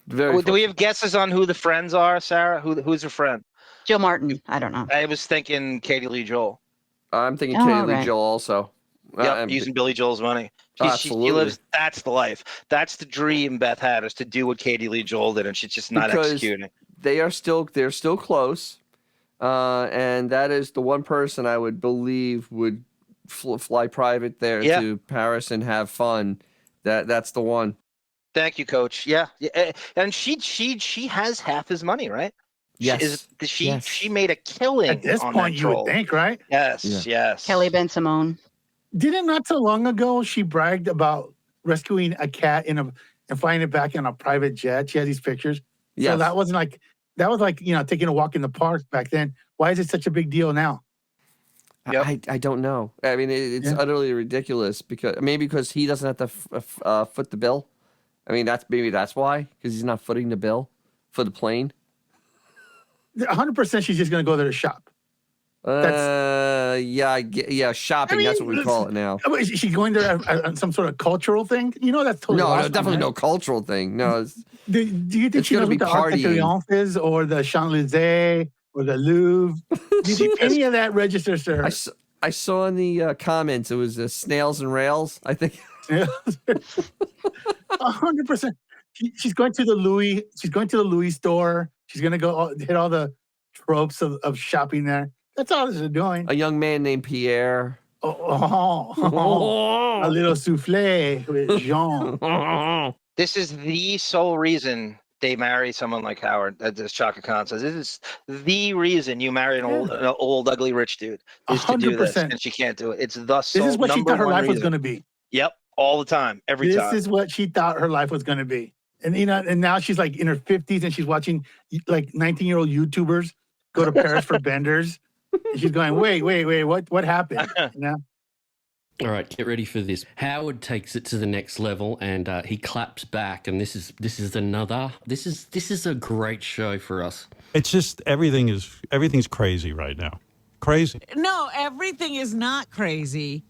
Do we have guesses on who the friends are, Sarah? Who's her friend? Jill Martin. I don't know. I was thinking Katie Lee Joel. I'm thinking Oh, Katie Lee right. Joel also. Yep, using Billy Joel's money. She Absolutely. lives. That's the life. That's the dream Beth had, is to do what Katie Lee Joel did, and she's just not Because executing. they're still close, and that is the one person I would believe would fly private there to Paris and have fun. That's the one. Thank you, Coach. Yeah, and she has half his money, right? Yes. She made a killing. At this on point, that you would troll. think, right? Yes. Kelly Ben Simone. Didn't not so long ago she bragged about rescuing a cat and flying it back in a private jet. She had these pictures. Yes. So that was like taking a walk in the park back then. Why is it such a big deal now? I don't know. I mean, it's utterly ridiculous because he doesn't have to foot the bill. I mean, that's why, because he's not footing the bill for the plane. 100% she's just going to go there to shop. Shopping. That's what we call it now. Is she going there on some sort of cultural thing? You know, that's totally no, definitely no cultural thing. No. Do you think she knows what the Arc de Triomphe is, or the Champs-Élysées, or the Louvre? Do you think any of that registers to her? I saw in the comments it was snails and rails, I think. 100%. She's going to the Louis. She's going to the Louis store. She's going to go hit all the tropes of shopping there. That's all she's doing. A young man named Pierre. A little souffle with Jean. This is the sole reason they marry someone like Howard, as Chaka Khan says. This is the reason you marry an old ugly rich dude, is to do this, and she can't do it. It's the sole. This is what she thought her life reason. was going to be. Yep, all the time, every time. This is what she thought her life was going to be. And and now she's like in her 50s and she's watching like 19-year-old YouTubers go to Paris for benders. And she's going, wait, what happened? All right, get ready for this. Howard takes it to the next level, and he claps back. And this is a great show for us. It's just everything's crazy right now. Crazy. No, everything is not crazy.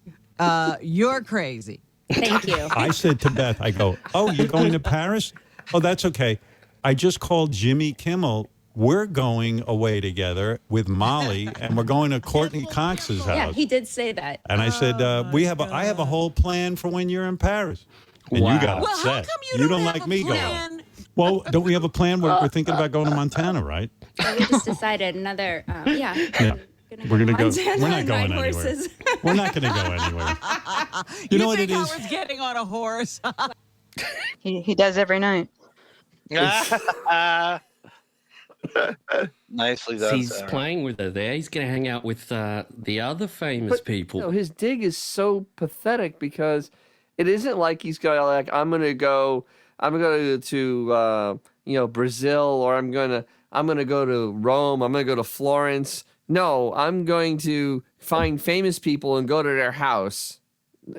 You're crazy. Thank you. I said to Beth, I go, oh, you're going to Paris? Oh, that's okay. I just called Jimmy Kimmel. We're going away together with Molly, and we're going to Courtney Cox's house. Yeah, he did say that. And I said, I have a whole plan for when you're in Paris. And you got upset. How come you don't like have me a plan? going. Well, don't we have a plan? We're thinking about going to Montana, right? We just decided another, Yeah. We're going to go. Montana We're not and going ride anywhere. horses. We're not going to go anywhere. You know what it is? Howard's getting on a horse. He does every night. Nicely done. He's playing with her there. He's going to hang out with the other famous people. No, his dig is so pathetic because it isn't like he's going like, I'm gonna go to Brazil, or I'm gonna go to Rome, I'm gonna go to Florence. No, I'm going to find famous people and go to their house.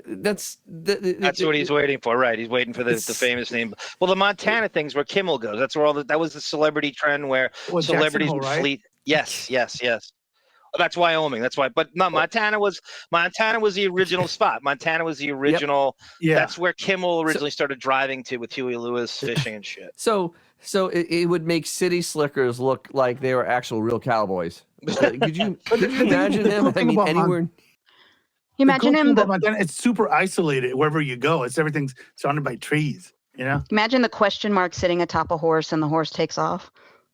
That's what he's waiting for, right? He's waiting for the famous name. Well, the Montana thing's where Kimmel goes. That's where that was the celebrity trend where celebrities would fleet. Yes. Well, that's Wyoming. That's why. But no, Montana was the original spot. Montana was the original. Yep. Yeah. That's where Kimmel originally started driving to with Huey Lewis fishing and shit. So it would make city slickers look like they were actual real cowboys. Could you imagine him? I mean, anywhere. You imagine him. Montana, it's super isolated wherever you go. Everything's surrounded by trees. You know. Imagine the question mark sitting atop a horse and the horse takes off.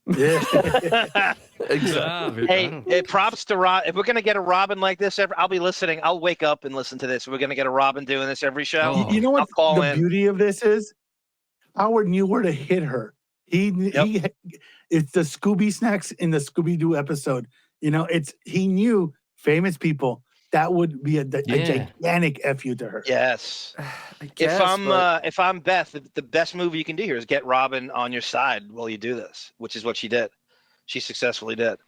Yeah. Exactly. Hey, props to Rob. If we're gonna get a Robin like this, I'll be listening. I'll wake up and listen to this. We're gonna get a Robin doing this every show. You know what the beauty of this is? Howard knew where to hit her. It's the Scooby snacks in the Scooby-Doo episode. You know, he knew famous people. That would be a gigantic FU to her. Yes. I guess, if I'm Beth, the best move you can do here is get Robin on your side while you do this, which is what she did. She successfully did.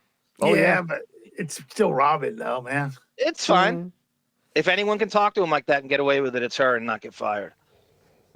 Oh yeah, but it's still Robin though, man. It's fine. If anyone can talk to him like that and get away with it, it's her and not get fired.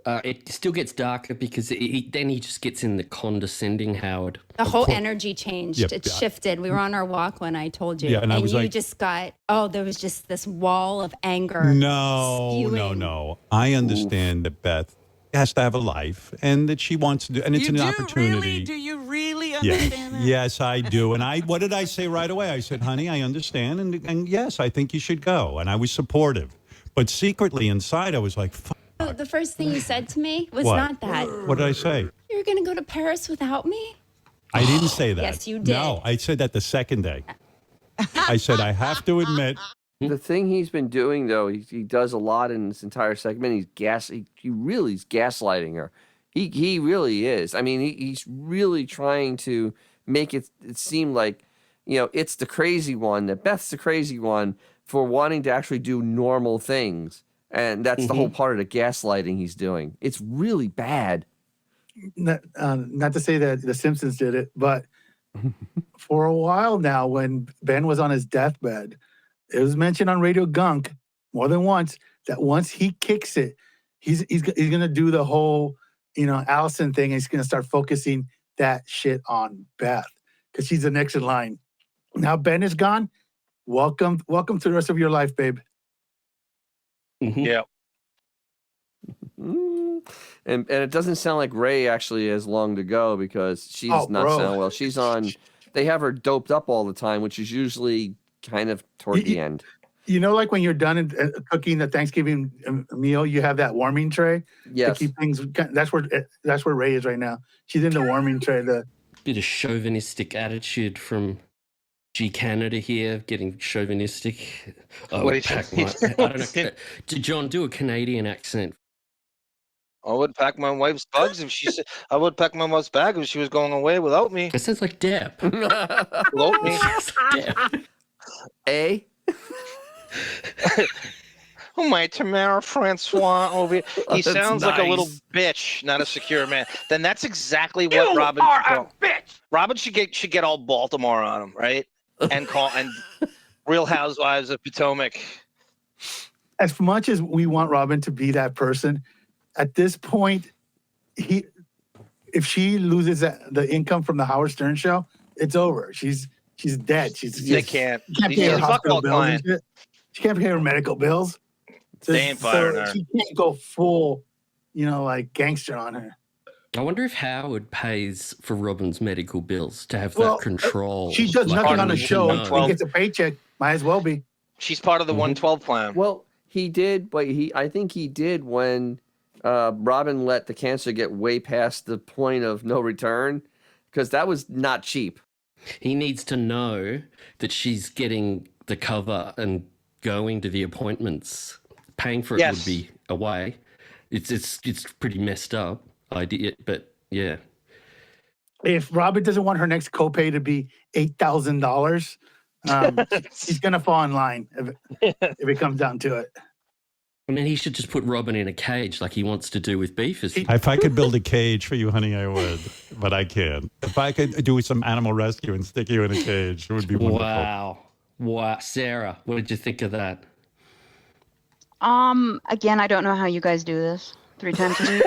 It still gets darker because then he just gets in the condescending Howard. The whole energy changed. Yep. It shifted. We were on our walk when I told you. Yeah, and I was you like, just got, there was just this wall of anger. No. I understand that Beth has to have a life and that she wants to do, and it's an opportunity. Do you really understand that? Yes, I do. And what did I say right away? I said, honey, I understand. And yes, I think you should go. And I was supportive. But secretly inside, I was like, fuck. The first thing you said to me was What? not that. What did I say? You're going to go to Paris without me? I didn't say that. Yes, you did. No, I said that the second day. I said, I have to admit. The thing he's been doing, though, he does a lot in this entire segment. He really is gaslighting her. He really is. I mean, he's really trying to make it seem like, it's the crazy one, that Beth's the crazy one for wanting to actually do normal things. And that's the whole part of the gaslighting he's doing. It's really bad. Not to say that The Simpsons did it, but for a while now, when Ben was on his deathbed, it was mentioned on RadioGunk more than once that once he kicks it, he's gonna do the whole Allison thing, and he's gonna start focusing that shit on Beth. because she's the next in line. Now Ben is gone. Welcome to the rest of your life, babe. Mm-hmm. Yeah. And it doesn't sound like Ray actually has long to go because she's not sounding well. She's on. They have her doped up all the time, which is usually kind of toward the end. You know, like when you're done cooking the Thanksgiving meal, you have that warming tray to keep things. That's where Ray is right now. She's in the warming tray. Bit of chauvinistic attitude from G Canada here, getting chauvinistic. I don't know. John, do a Canadian accent. I would pack my wife's bags if she said. I would pack my wife's bag if she was going away without me. It sounds like Depp. Without me. Depp. A. Oh my Tamara Francois over here. He That's sounds like a little nice. bitch, not a secure man. Then that's exactly what Robin should go. Robin should get all Baltimore on him, right? And Real Housewives of Potomac. As much as we want Robin to be that person, at this point, if she loses the income from the Howard Stern show, it's over. She's dead. They can't. She can't pay her hospital bills and shit. She can't pay her medical bills. They ain't firing her. She can't go full, like gangster on her. I wonder if Howard pays for Robin's medical bills to have that control. She does nothing on the show and gets a paycheck. Might as well be. She's part of the 112 plan. Well, he did, but I think he did when Robin let the cancer get way past the point of no return, because that was not cheap. He needs to know that she's getting the cover and going to the appointments. Paying for it would be a way. It's pretty messed up idea, but yeah. If Robin doesn't want her next copay to be $8,000, she's gonna fall in line if it comes down to it. I mean, he should just put Robin in a cage like he wants to do with Beefus. If I could build a cage for you, honey, I would, but I can't. If I could do some animal rescue and stick you in a cage, it would be wonderful. Wow. Sarah, what did you think of that? Again, I don't know how you guys do this 3 times a week.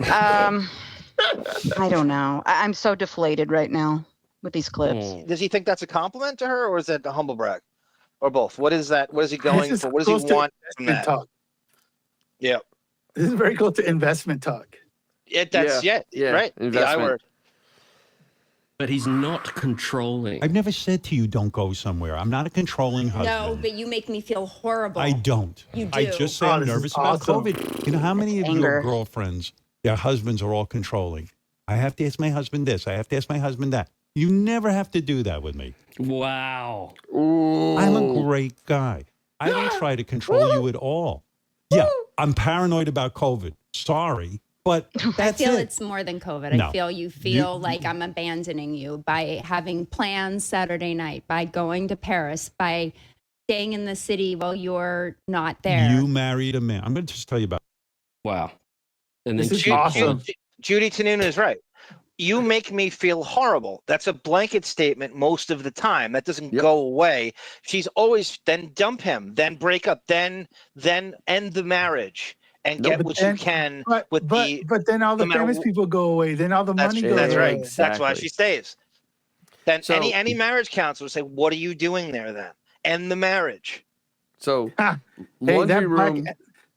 I don't know. I'm so deflated right now with these clips. Does he think that's a compliment to her, or is that a humble brag, or both? What is that? What is he going for? What does he want from that? Talk. Yeah, this is very close to investment talk. Right. Investment. The I word. But he's not controlling. I've never said to you, don't go somewhere. I'm not a controlling husband. No, but you make me feel horrible. I don't. You do. I just say I'm nervous about COVID. You know how many of your girlfriends, their husbands are all controlling? I have to ask my husband this. I have to ask my husband that. You never have to do that with me. Wow. Ooh. I'm a great guy. I don't try to control you at all. Yeah, I'm paranoid about COVID. Sorry. But I feel it's more than COVID. No. I feel you feel like I'm abandoning you by having plans Saturday night, by going to Paris, by staying in the city while you're not there. You married a man. I'm going to just tell you about. Wow. And then This is awesome. Judy Tanuna is right. You make me feel horrible. That's a blanket statement most of the time. That doesn't go away. She's always then dump him, then break up, then end the marriage. And get what you can with the. But then all the famous people go away. Then all the money goes away. That's right. Exactly. That's why she stays. Then any marriage counselor will say, "What are you doing there? Then end the marriage." So, laundry room.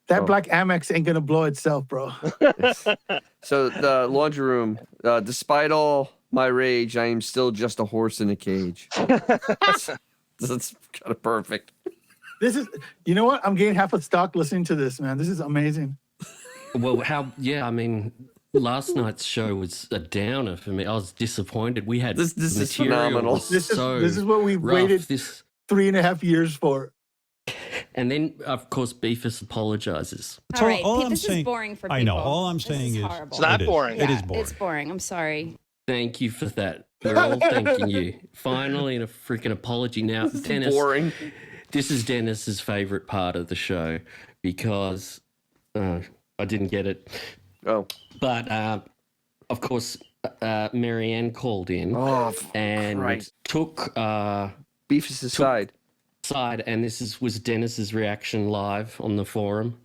That black Amex ain't gonna blow itself, bro. So the laundry room. Despite all my rage, I am still just a horse in a cage. That's kind of perfect. This is, you know what? I'm getting half a stock listening to this, man. This is amazing. Well, I mean, last night's show was a downer for me. I was disappointed. We had this is phenomenal. This is what we waited 3.5 years for. And then, of course, Beefus apologizes. All right, this is boring for people. I know. All I'm saying is, horrible. It's not boring. It is boring. It's boring. I'm sorry. Thank you for that. We're all thanking you. Finally, in a freaking apology. Now, Dennis. Boring. This is Dennis's favorite part of the show because I didn't get it. Oh. But, of course, Marianne called in and took Beefus' side. And this was Dennis's reaction live on the forum.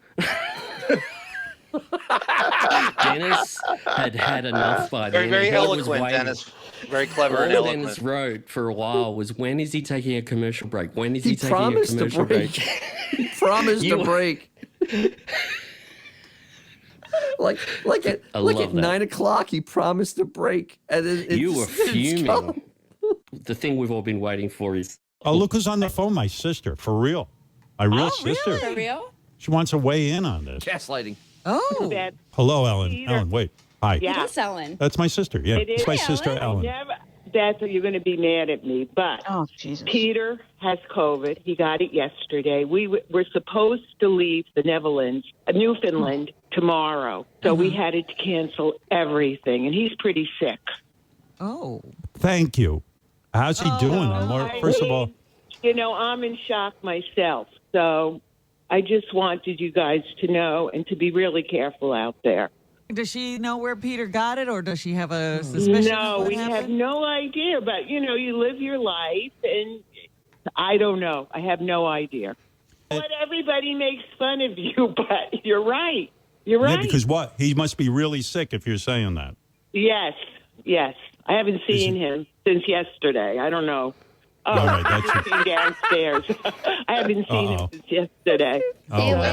Dennis had enough by then. Very He was eloquent, waiting. Dennis. Very clever and All eloquent. Dennis wrote for a while was, when is he taking a commercial break? When is he taking a promised to commercial break. He promised to break. like at 9 o'clock, he promised to break, and you were fuming. The thing we've all been waiting for is. Oh, look who's on the phone! My sister, for real, my real sister. Really? For real? She wants to weigh in on this. Gaslighting. Oh. Hello, Ellen. Ellen, wait. Hi. Yeah. It is Ellen. That's my sister. Yeah, It is. it's my sister, Ellen. Beth, you're going to be mad at me, but Peter has COVID. He got it yesterday. We're supposed to leave the Netherlands, Newfoundland, tomorrow. So we had to cancel everything, and he's pretty sick. Oh. Thank you. How's he doing? First of all, I'm in shock myself. So I just wanted you guys to know and to be really careful out there. Does she know where Peter got it, or does she have a suspicion? No, we have no idea. But, you live your life, and I don't know. I have no idea. But everybody makes fun of you, but you're right. You're right. Yeah, because what? He must be really sick if you're saying that. Yes. I haven't seen him since yesterday. I don't know. All right, that's downstairs. I haven't seen him since yesterday.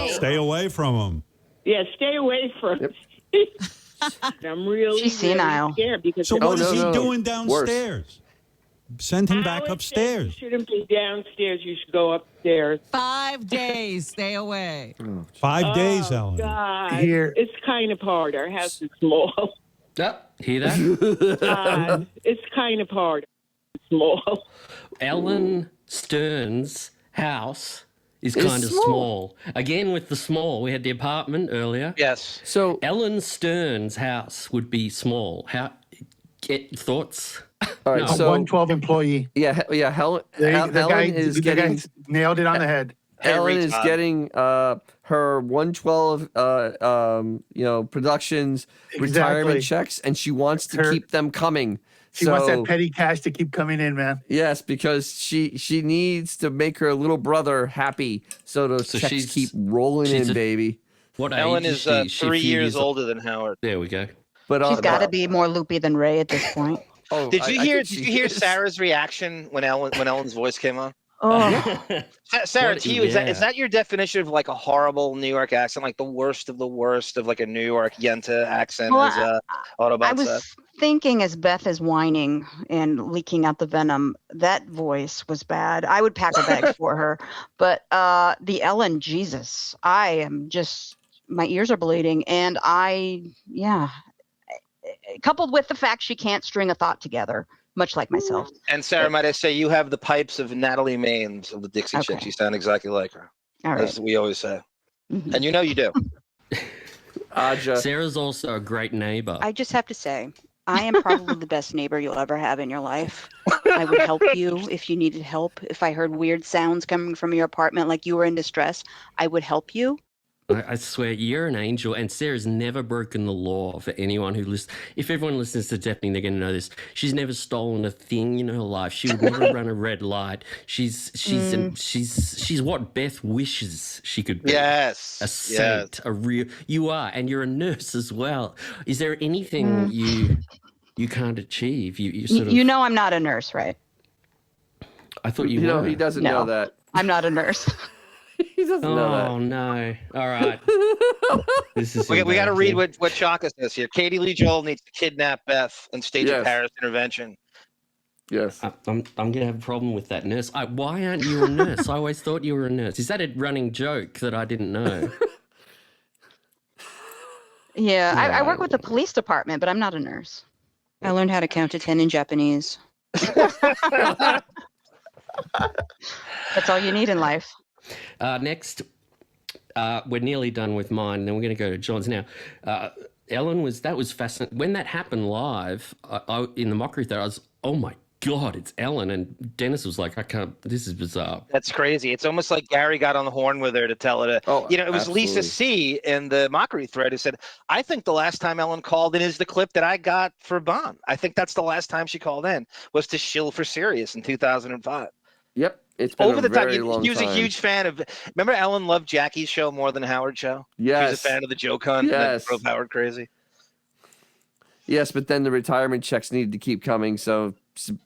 Stay away from him. Yeah, stay away from him. I'm really, She's senile. really scared because. So what is he doing downstairs? Send him back upstairs. You shouldn't be downstairs. You should go upstairs. 5 days. Stay away. 5 days, Ellen. God, Here. it's kind of hard. Our house is small. Hear that? It's kind of hard. It's small. Ellen Stern's house is kind of small. Again, with the small, we had the apartment earlier. Yes. So Ellen Stern's house would be small. Get thoughts? All right, A 112 employee. Yeah. Helen is the getting guy nailed it on the head. Ellen is getting her 112 productions retirement checks, and she wants to keep them coming. She wants that petty cash to keep coming in, man. Yes, because she needs to make her little brother happy, so those checks keep rolling in, baby. What Ellen age is 3 years older than Howard. There we go. But she's got to be more loopy than Ray at this point. Did you hear Sarah's reaction when Ellen's voice came on? Oh. Sarah, to you, is that your definition of like a horrible New York accent, like the worst of like a New York Yenta accent? Well, Autobot I was thinking as Beth is whining and leaking out the venom, that voice was bad. I would pack a bag for her. But the Ellen, Jesus, I am just, my ears are bleeding. And coupled with the fact she can't string a thought together, much like myself. And Sarah, might I say, you have the pipes of Natalie Maines of the Dixie Chicks. You sound exactly like her. All right. As we always say. Mm-hmm. And you know you do. Sarah's also a great neighbor. I just have to say, I am probably the best neighbor you'll ever have in your life. I would help you if you needed help. If I heard weird sounds coming from your apartment like you were in distress, I would help you. I swear, you're an angel, and Sarah's never broken the law. For anyone who listens, if everyone listens to Deppening, they're going to know this. She's never stolen a thing in her life. She would never run a red light. She's what Beth wishes she could be. Yes, a saint, a real. You are, and you're a nurse as well. Is there anything you can't achieve? You sort of. You know, I'm not a nurse, right? I thought you were. No, he doesn't know that. I'm not a nurse. He doesn't know that. Oh no! All right. This is we got to read what Chaka says here. Katie Lee Joel needs to kidnap Beth and stage a Paris intervention. Yes. I'm gonna have a problem with that, nurse. Why aren't you a nurse? I always thought you were a nurse. Is that a running joke that I didn't know? Yeah, I work with the police department, but I'm not a nurse. I learned how to count to 10 in Japanese. That's all you need in life. Next, we're nearly done with mine. Then we're going to go to John's now. Ellen was fascinating. When that happened live I in the mockery theater, I was, oh my God, it's Ellen. And Dennis was like, I can't, this is bizarre. That's crazy. It's almost like Gary got on the horn with her to tell her to, it was absolutely. Lisa C in the mockery thread who said, I think the last time Ellen called in is the clip that I got for Bond. I think that's the last time she called in was to shill for Sirius in 2005. Yep. It's been Over a the top. very long He was time. a huge fan of. Remember, Ellen loved Jackie's show more than Howard's show. Yes. She was a fan of the joke hunt that drove Howard crazy. Yes, but then the retirement checks needed to keep coming, so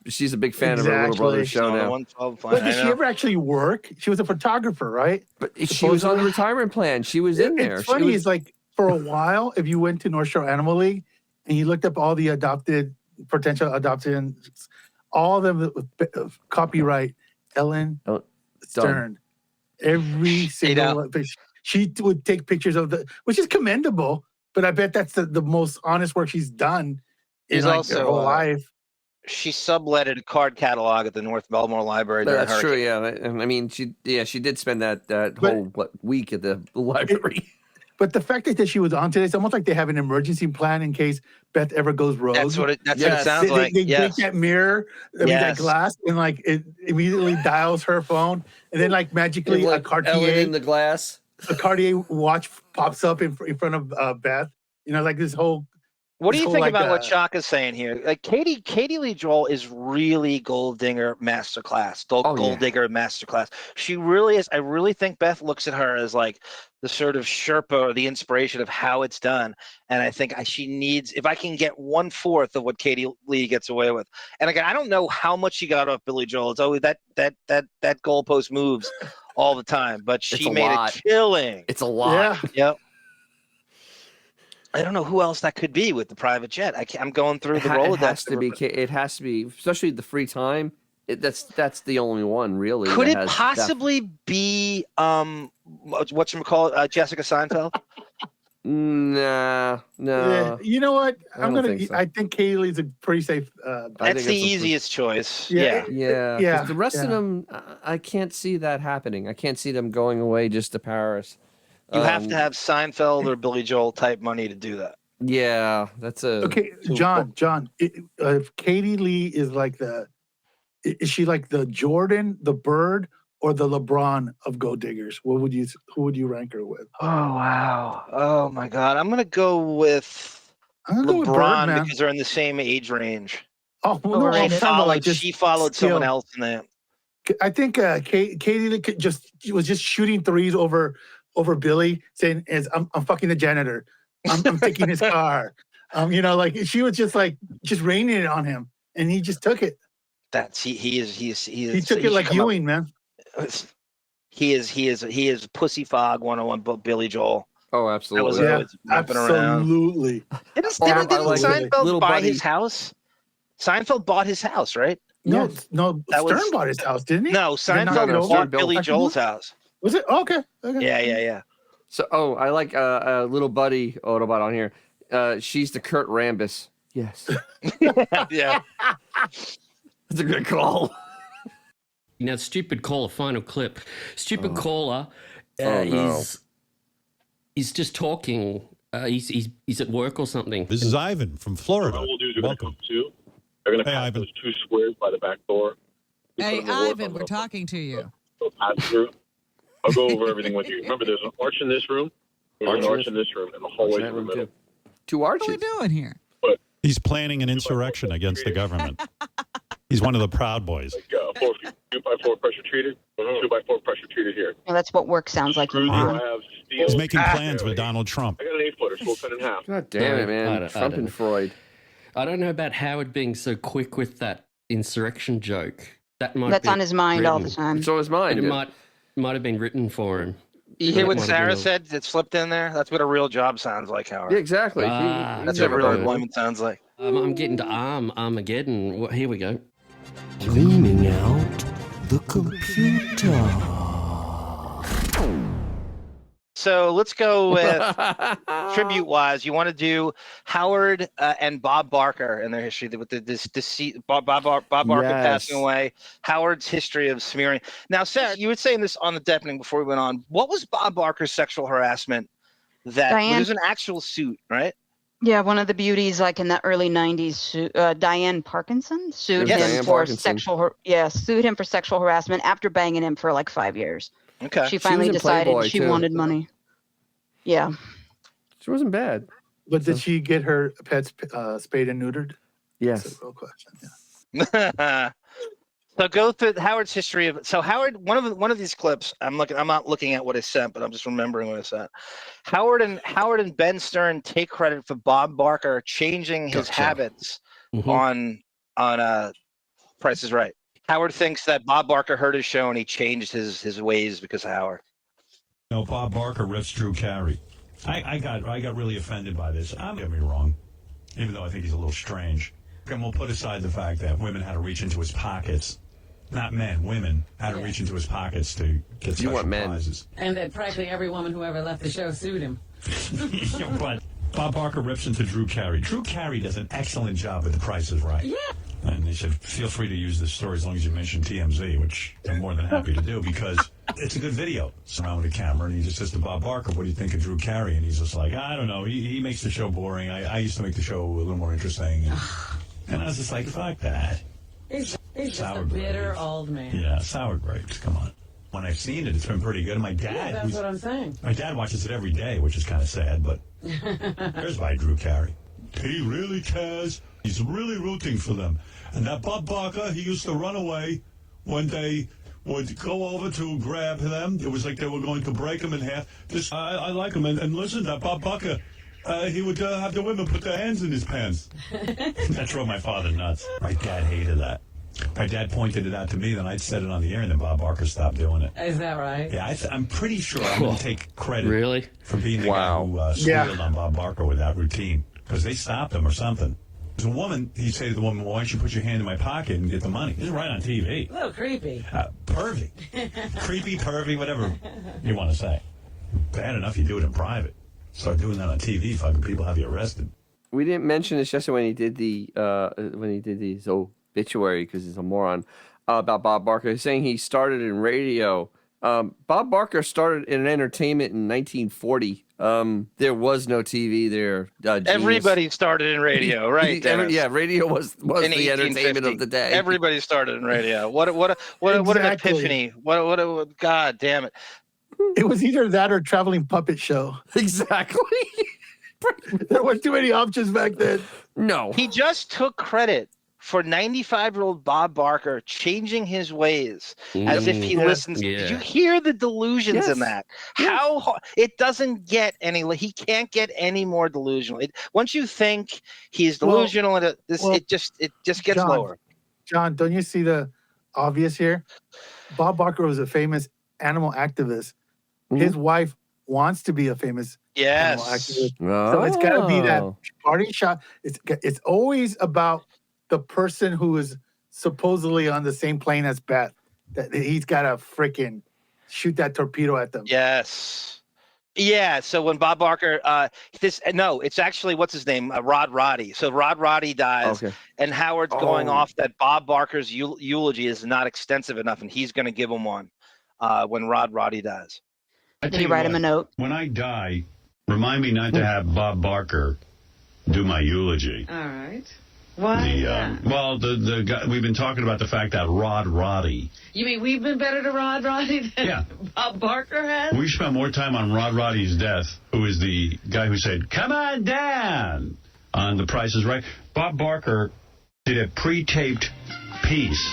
she's a big fan of her little brother's show now. But did she ever actually work? She was a photographer, right? But she was on the retirement plan. She was in there. It's funny. It's like for a while, if you went to North Shore Animal League and you looked up all the potential adoptions, all of them with copyright Ellen Stern. Every single she would take pictures of which is commendable. But I bet that's the most honest work she's done in her whole life. She subletted a card catalog at the North Belmore Library. That's true, yeah. I mean, she did spend that whole week at the library. But the fact that she was on today, it's almost like they have an emergency plan in case Beth ever goes rogue. That's what it sounds like. They break that mirror, that glass, and like it immediately dials her phone, and then like magically a Cartier Ellen in the glass. A Cartier watch pops up in front of Beth. You know, like this whole. What do you think about what Chaka's saying here? Like Katie Lee Joel is really Gold Digger masterclass. Gold Digger masterclass. She really is. I really think Beth looks at her as like the sort of Sherpa or the inspiration of how it's done. And I think she needs, if I can get 1/4 of what Katie Lee gets away with. And again, I don't know how much she got off Billy Joel. It's always that goalpost moves all the time, but she made a killing. It's a lot. Yeah. Yep. I don't know who else that could be with the private jet. I'm going through the Rolodex. It has to be, especially the free time. That's the only one really. Could it possibly be whatchamacallit, Jessica Seinfeld? No. Yeah, you know what? So. I think Kaylee's a pretty safe. That's the easiest choice. Yeah. The rest of them, I can't see that happening. I can't see them going away just to Paris. You have to have Seinfeld or Billy Joel type money to do that. Yeah, that's okay. John, if Katie Lee is like is she like the Jordan, the Bird, or the LeBron of Gold Diggers? Who would you rank her with? Oh wow! Oh my God! I'm gonna go with LeBron because they're in the same age range. Oh no! She followed someone else in that. I think Katie Lee was just shooting threes over Billy, saying, "I'm fucking the janitor. I'm taking his car." Like she was just raining it on him, and he just took it. He took it like Ewing, man. He is Pussy Fog 101, but Billy Joel. Oh, absolutely. Absolutely. Didn't Seinfeld buy his house? Seinfeld bought his house, right? No, Stern bought his house, didn't he? No, Seinfeld bought Billy Joel's house. Was it? Okay. Yeah. So, I like a little buddy Autobot on here. She's the Kurt Rambis. Yes. Yeah. That's a good call. Now, stupid caller, final clip. Stupid caller is just talking. He's at work or something. This is Ivan from Florida. What we'll do is Welcome. They're going to pass those 2 squares by the back door. Hey, Ivan, we're talking to you. Pass through. I'll go over everything with you. Remember, there's an arch in this room. There's an arch in this room, and the hallway in the middle. 2 arches. What are we doing here? He's planning an insurrection against the government. He's one of the Proud Boys. 2x4 pressure treated. 2x4 pressure treated here. Well, that's what work sounds like, you moron. He's making plans with Donald Trump. I got an 8-footer, so we'll cut in half. God damn it, man. Trump and Freud. I don't know about Howard being so quick with that insurrection joke. That's on his mind all the time. So is mine. It might have been written for him. You hear what Sara said that slipped in there? That's what a real job sounds like, Howard. Yeah, exactly. That's what real employment sounds like. I'm getting to Armageddon. Here we go. Cleaning out the computer. So let's go with tribute-wise. You want to do Howard and Bob Barker and their history with this deceit. Bob Barker passing away. Howard's history of smearing. Now, Sarah, you were saying this on the Deppening before we went on. What was Bob Barker's sexual harassment? It was an actual suit, right? Yeah, one of the beauties, like in the early '90s, Diane Parkinson sued him for sexual harassment after banging him for like 5 years. Okay. She finally decided she wanted money. Yeah. She wasn't bad. But did she get her pets spayed and neutered? Yes. That's a real question. Yeah. So go through Howard's history of. So Howard, one of these clips, I'm not looking at what I sent, but I'm just remembering what I sent. Howard and Ben Stern take credit for Bob Barker changing his habits on Price is Right. Howard thinks that Bob Barker heard his show and he changed his ways because of Howard. No, Bob Barker rips Drew Carey. I got really offended by this. Don't get me wrong, even though I think he's a little strange. And we'll put aside the fact that women had to reach into his pockets. Not men, women had to reach into his pockets to get special prizes. And that practically every woman who ever left the show sued him. But Bob Barker rips into Drew Carey. Drew Carey does an excellent job at The Price is Right. Yeah. And they said, feel free to use this story as long as you mention TMZ, which I'm more than happy to do because it's a good video. Surrounded with a camera, and he just says to Bob Barker, what do you think of Drew Carey? And he's just like, I don't know. He makes the show boring. I used to make the show a little more interesting. And I was just like, fuck that. He's just a bitter old man. Yeah, sour grapes. Come on. When I've seen it, it's been pretty good. My dad, that's what I'm saying. My dad watches it every day, which is kind of sad, but there's by Drew Carey. He really cares. He's really rooting for them. And that Bob Barker, he used to run away when they would go over to grab them. It was like they were going to break him in half. I like him. And listen, that Bob Barker, he would have the women put their hands in his pants. That drove my father nuts. My dad hated that. My dad pointed it out to me, then I'd said it on the air, and then Bob Barker stopped doing it. Is that right? Yeah, I'm pretty sure I'm going to take credit for being the guy who squealed on Bob Barker with that routine, because they stopped him or something. As a woman, he'd say to the woman, why don't you put your hand in my pocket and get the money? This is right on TV. A little creepy. Pervy. Creepy, pervy, whatever you want to say. Bad enough you do it in private. Start doing that on TV, fucking people have you arrested. We didn't mention this yesterday when he did the obituary because he's a moron about Bob Barker. He's saying he started in radio. Bob Barker started in entertainment in 1940. There was no TV there. Everybody started in radio, right? Radio was the entertainment of the day. Everybody started in radio. What an epiphany! What God damn it! It was either that or traveling puppet show. Exactly. There weren't too many options back then. No. He just took credit for 95-year-old Bob Barker changing his ways as if he listens. Yeah. Did you hear the delusions in that? How it doesn't get any. He can't get any more delusional. Once you think he's delusional, it just gets lower. John, don't you see the obvious here? Bob Barker was a famous animal activist. His wife wants to be a famous animal activist. So it's got to be that party shot. It's always about the person who is supposedly on the same plane as Beth. That he's got to freaking shoot that torpedo at them. Yes. Yeah. So when Bob Barker, it's actually what's his name, Rod Roddy. So Rod Roddy dies, and Howard's going off that Bob Barker's eulogy is not extensive enough, and he's going to give him one when Rod Roddy dies. Did he write him a note? When I die, remind me not to have Bob Barker do my eulogy. All right. Why? The guy, we've been talking about the fact that Rod Roddy. You mean we've been better to Rod Roddy than Bob Barker has? We spent more time on Rod Roddy's death, who is the guy who said, come on down, on The Price is Right. Bob Barker did a pre-taped piece.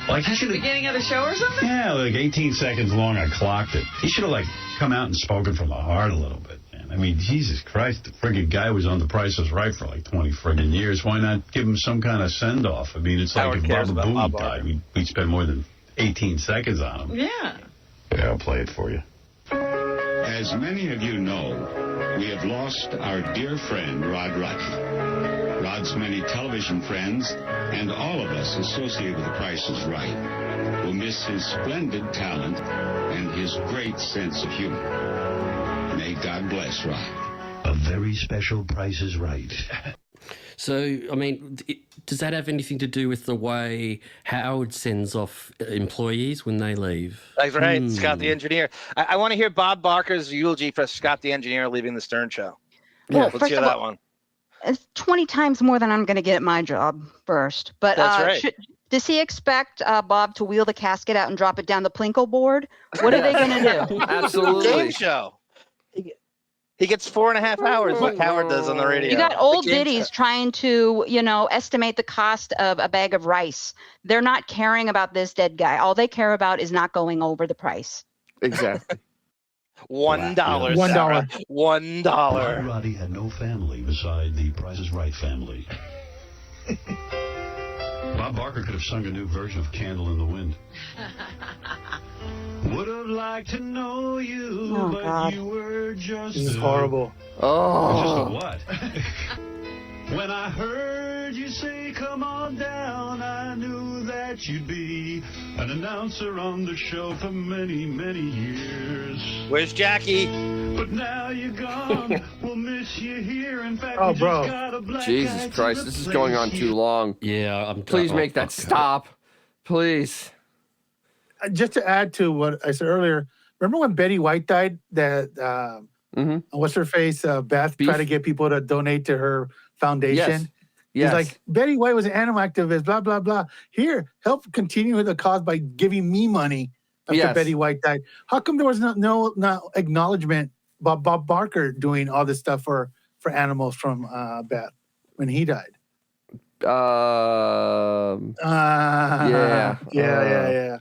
Like At the beginning of the show or something? Yeah, like 18 seconds long. I clocked it. He should have come out and spoken from the heart a little bit. I mean, Jesus Christ, the friggin' guy was on The Price is Right for 20 friggin' years. Why not give him some kind of send-off? I mean, it's like if Baba Booey died, we'd spend more than 18 seconds on him. Yeah. Yeah, I'll play it for you. As many of you know, we have lost our dear friend, Rod Roddy. Rod's many television friends, and all of us associated with The Price is Right, will miss his splendid talent and his great sense of humor. May God bless Rod. A very special Price is Right. So, I mean, does that have anything to do with the way Howard sends off employees when they leave? That's right, Scott the engineer. I want to hear Bob Barker's eulogy for Scott the engineer leaving the Stern Show. Well, let's hear that one. It's 20 times more than I'm going to get at my job first. But that's right. Does he expect Bob to wheel the casket out and drop it down the Plinko board? What are they going to do? Absolutely. Game show. He gets 4.5 hours like Howard does on the radio. You got old The game biddies show. trying to, estimate the cost of a bag of rice. They're not caring about this dead guy. All they care about is not going over the price. Exactly. $1, $1. Sarah. $1. Rod Roddy had no family beside the Price is Right family. Bob Barker could have sung a new version of Candle in the Wind. Would have liked to know you, but God. you were just This is horrible. Oh. Just a what? When I heard you say, come on down, I knew that you'd be an announcer on the show for many, many years. Where's Jackie? But now you're gone. We'll miss you here. In fact, Oh, we bro. just got a black Jesus eye to Christ, this is going on replace too you. long. Yeah, Please make that stop. Please. Just to add to what I said earlier, remember when Betty White died? That what's her face? Beth tried to get people to donate to her foundation. Yes. He's like, Betty White was an animal activist, blah, blah, blah. Here, help continue the cause by giving me money after Betty White died. How come there was no acknowledgement about Bob Barker doing all this stuff for animals from Beth when he died? Yeah.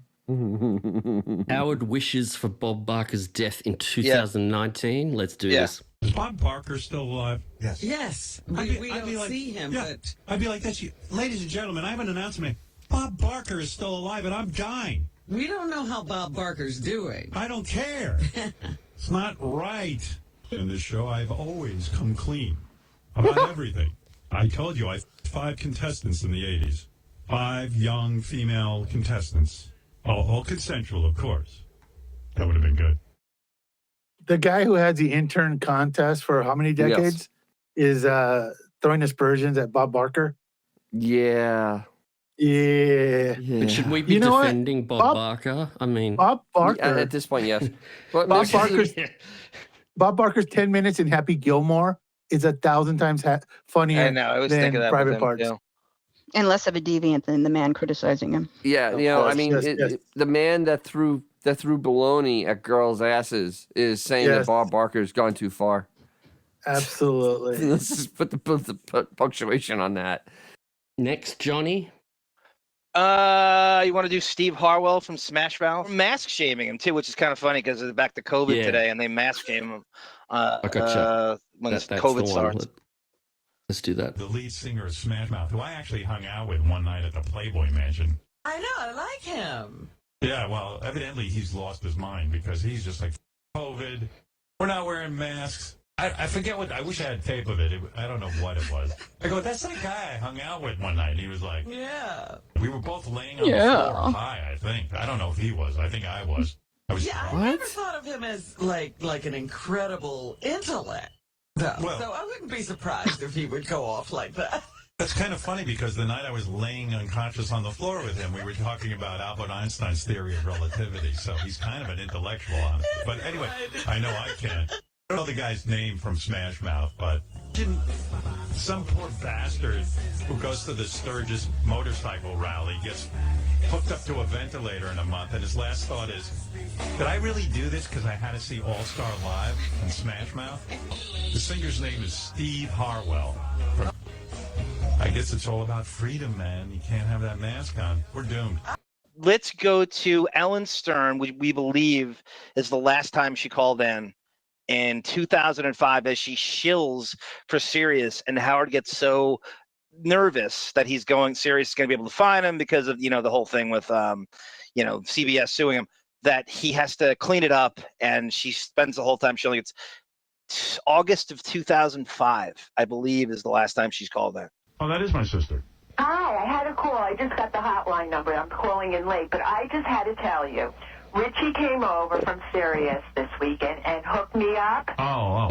Howard wishes for Bob Barker's death in 2019. Let's do this. Is Bob Barker still alive? Yes. Yes. We don't see him, but... I'd be like this. Ladies and gentlemen, I have an announcement. Bob Barker is still alive, and I'm dying. We don't know how Bob Barker's doing. I don't care. It's not right. In this show, I've always come clean about everything. I told you I had 5 contestants in the 80s. 5 young female contestants. All consensual, of course. That would have been good. The guy who had the intern contest for how many decades is throwing aspersions at Bob Barker. Yeah. But should we be defending Bob Barker? I mean, Bob Barker. At this point, yes. But Bob Barker's 10 minutes in Happy Gilmore is 1,000 times funnier I know. I was than thinking that Private with him, Parts. too. And less of a deviant than the man criticizing him. Yeah, the man that threw baloney at girls' asses is saying that Bob Barker's gone too far. Absolutely. Let's just put the punctuation on that. Next, Johnny. You want to do Steve Harwell from Smash Mouth? Mask shaming him too, which is kind of funny because it's back to COVID today, and they mask shame him when COVID starts. Let's do that. The lead singer of Smash Mouth, who I actually hung out with one night at the Playboy Mansion. I know, I like him. Yeah, well, evidently he's lost his mind because he's just like, COVID, we're not wearing masks. I forget what, I wish I had tape of it. I don't know what it was. I go, that's that guy I hung out with one night. And he was like, yeah. We were both laying on the floor high, I think. I don't know if he was. I think I was. I never thought of him as like an incredible intellect. Well, so I wouldn't be surprised if he would go off like that. That's kind of funny because the night I was laying unconscious on the floor with him, we were talking about Albert Einstein's theory of relativity. So he's kind of an intellectual, honestly. But anyway, I know I can't. I don't know the guy's name from Smash Mouth, but some poor bastard who goes to the Sturgis motorcycle rally gets hooked up to a ventilator in a month, and his last thought is, did I really do this because I had to see All-Star Live in Smash Mouth? The singer's name is Steve Harwell. I guess it's all about freedom, man. You can't have that mask on. We're doomed. Let's go to Ellen Stern, which we believe is the last time she called in 2005, as she shills for Sirius, and Howard gets so nervous that Sirius is going to be able to find him because of, the whole thing with, CBS suing him, that he has to clean it up, and she spends the whole time shilling. It's August of 2005, I believe, is the last time she's called in. Oh, that is my sister. Hi, I had a call. I just got the hotline number. I'm calling in late, but I just had to tell you, Richie came over from Sirius this weekend and hooked me up. Oh.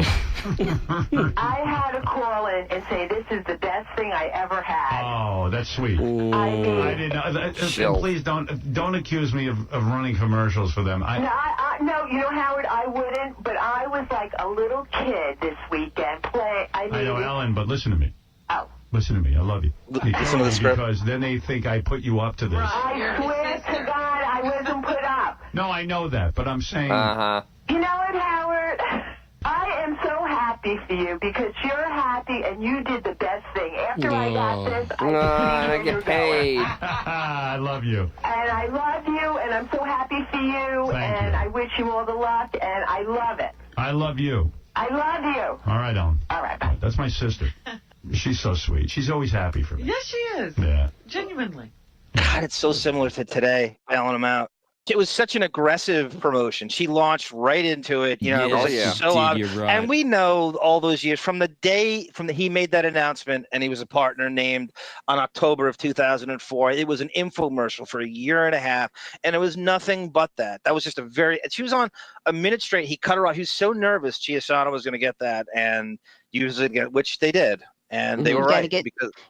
I had to call in and say this is the best thing I ever had. Oh, that's sweet. I mean, I didn't know. Please don't accuse me of running commercials for them. No, Howard, I wouldn't, but I was like a little kid this weekend playing. I know, Ellen, but listen to me. Oh. Listen to me. I love you. Because then they think I put you up to this. I swear to God, I wasn't put up. No, I know that, but I'm saying... You know what, Howard? I am so happy happy for you because you're happy and you did the best thing. After I got this, I get paid. I love you. And I love you, and I'm so happy for you, and I wish you all the luck, and I love it. I love you. I love you. All right, Ellen. All right, bye. That's my sister. She's so sweet. She's always happy for me. Yes, she is. Yeah. Genuinely. God, it's so similar to today, bailing him out. It was such an aggressive promotion. She launched right into it. You know, it was so obvious. You're right. And we know all those years from the day he made that announcement and he was a partner named on October of 2004. It was an infomercial for a year and a half. And it was nothing but that. That was just she was on a minute straight. He cut her off. He was so nervous Chiasano was going to get that and use it again, which they did. And they were right.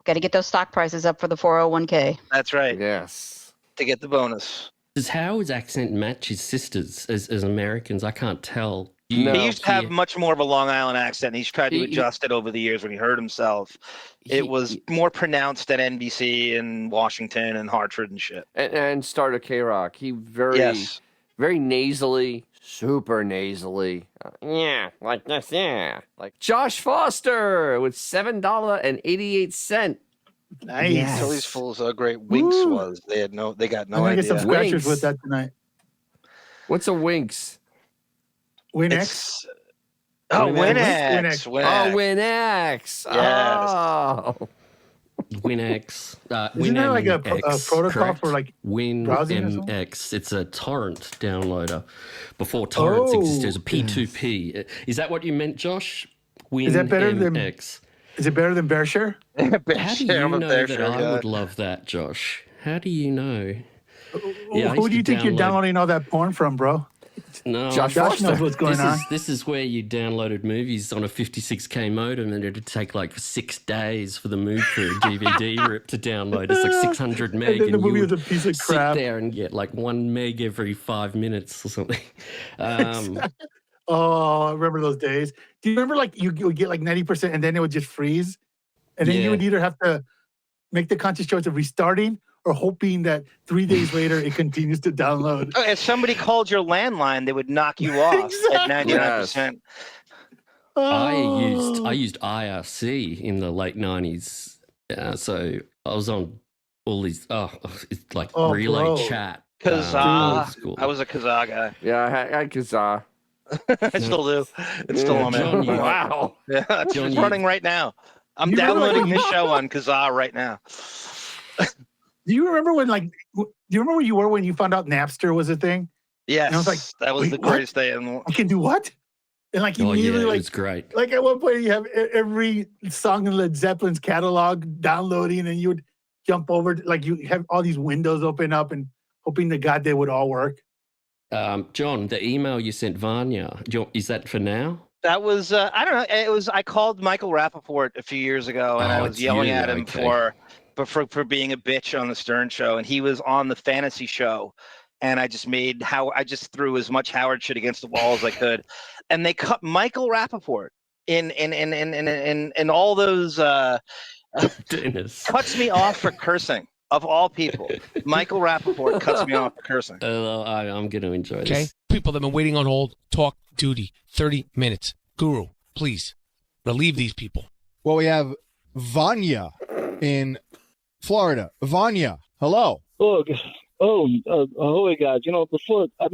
Got to get those stock prices up for the 401k. That's right. Yes. To get the bonus. Does Howard's accent match his sister's as Americans? I can't tell. He used to have much more of a Long Island accent. He's tried to adjust it over the years when he heard himself. It was more pronounced at NBC and Washington and Hartford and shit. And started K-Rock. He very nasally, super nasally. Yeah, like this, yeah. Like Josh Foster with $7.88. Nice. Yes. So these fools how great Winks was. They got no idea. I'm gonna get some scratchers with that tonight. What's a Winks? Winx. Winx. Oh, Winx. Yes. Oh. WinX. Isn't there like a protocol for like WinMX? It's a torrent downloader. Before torrents existed as a P2P. Is that what you meant, Josh? Is that better than X? Is it better than BearShare? How do you know that I would love that, Josh? How do you know? Who do you think you're downloading all that porn from, bro? No, Josh knows what's going on. This is where you downloaded movies on a 56K modem, and it'd take like 6 days for the move through DVD rip to download. It's like 600 meg, and then the movie was a would piece of crap. sit there and get like 1 meg every 5 minutes or something. Oh, I remember those days. Do you remember like you would get like 90% and then it would just freeze? And then you would either have to make the conscious choice of restarting or hoping that 3 days later it continues to download. If somebody called your landline, they would knock you off at 99%. I used IRC in the late 90s. So I was on all these, it's like relay chat. Kazaa. I was a Kazaa guy. Yeah, I had Kazaa. I still do. It's still on there. Wow. Yeah, it's running right now. I'm downloading this show on Kazaa right now. Do you remember when where you were when you found out Napster was a thing? Yes. And I was like, that was the greatest day. I can do what? And like immediately, it was great. Like at one point, you have every song in Led Zeppelin's catalog downloading, and you would jump over, like you have all these windows open up and hoping to God they would all work. John, the email you sent Vanya, is that for now? That was, I don't know. I called Michael Rappaport a few years ago, and I was yelling at him for being a bitch on the Stern Show, and he was on the fantasy show, and I just threw as much Howard shit against the wall as I could, and they cut Michael Rappaport in all those cuts me off for cursing. Of all people, Michael Rappaport cuts me off for cursing. I'm going to enjoy this. Okay, people that have been waiting on hold, talk duty, 30 minutes. Guru, please relieve these people. Well, we have Vanya in Florida. Vanya, hello. Oh, guys. You know, before I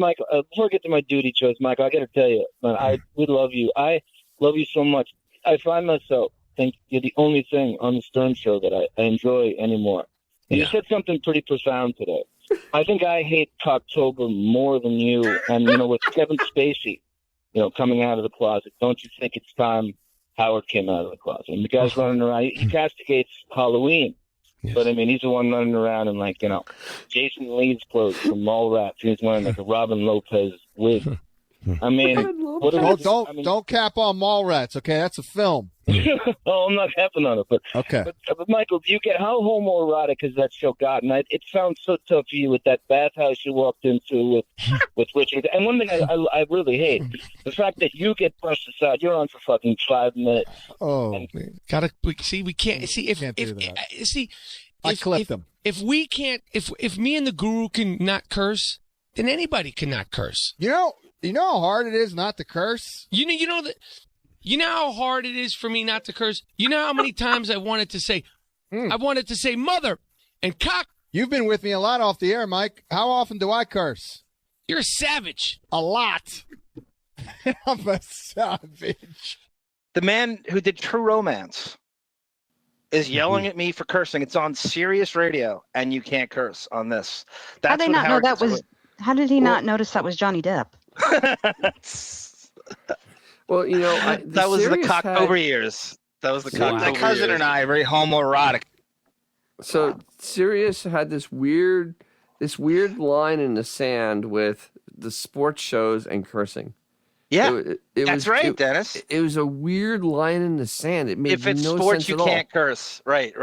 get to my duty chores, Michael, I got to tell you, man, we love you. I love you so much. I find myself think you're the only thing on the Stern Show that I enjoy anymore. And you said something pretty profound today. I think I hate Cocktober more than you. And, you know, with Kevin Spacey, you know, coming out of the closet, don't you think it's time Howard came out of the closet? And the guy's running around. He castigates Halloween. Yes. But, I mean, he's the one running around in, like, you know, Jason Lee's clothes from Mallrats. He's wearing, like, a Robin Lopez wig. I mean, don't cap on Mallrats, okay? That's a film. Oh, I'm not capping on it, but okay. But Michael, do you get how homoerotic has that show gotten? It sounds so tough for you with that bathhouse you walked into with Richard. And one thing I really hate the fact that you get brushed aside. You're on for fucking 5 minutes. Oh, and, we can't see I clipped them. If we can't, if me and the Guru can not curse, then anybody cannot curse. You know how hard it is not to curse. You know that. You know how hard it is for me not to curse? You know how many times I wanted to say mother and cock? You've been with me a lot off the air, Mike. How often do I curse? You're a savage. A lot. I'm a savage. The man who did True Romance is yelling at me for cursing. It's on Sirius Radio, and you can't curse on this. How did they not know that was? How did he not notice that was Johnny Depp? Well, you know, that was the Cocktober years. That was the Cocktober. My cousin and I are very homoerotic. So Sirius had this weird line in the sand with the sports shows and cursing. Yeah, that's right, Dennis. It was a weird line in the sand. It made if it's no sports, sense you at all. can't curse. Right.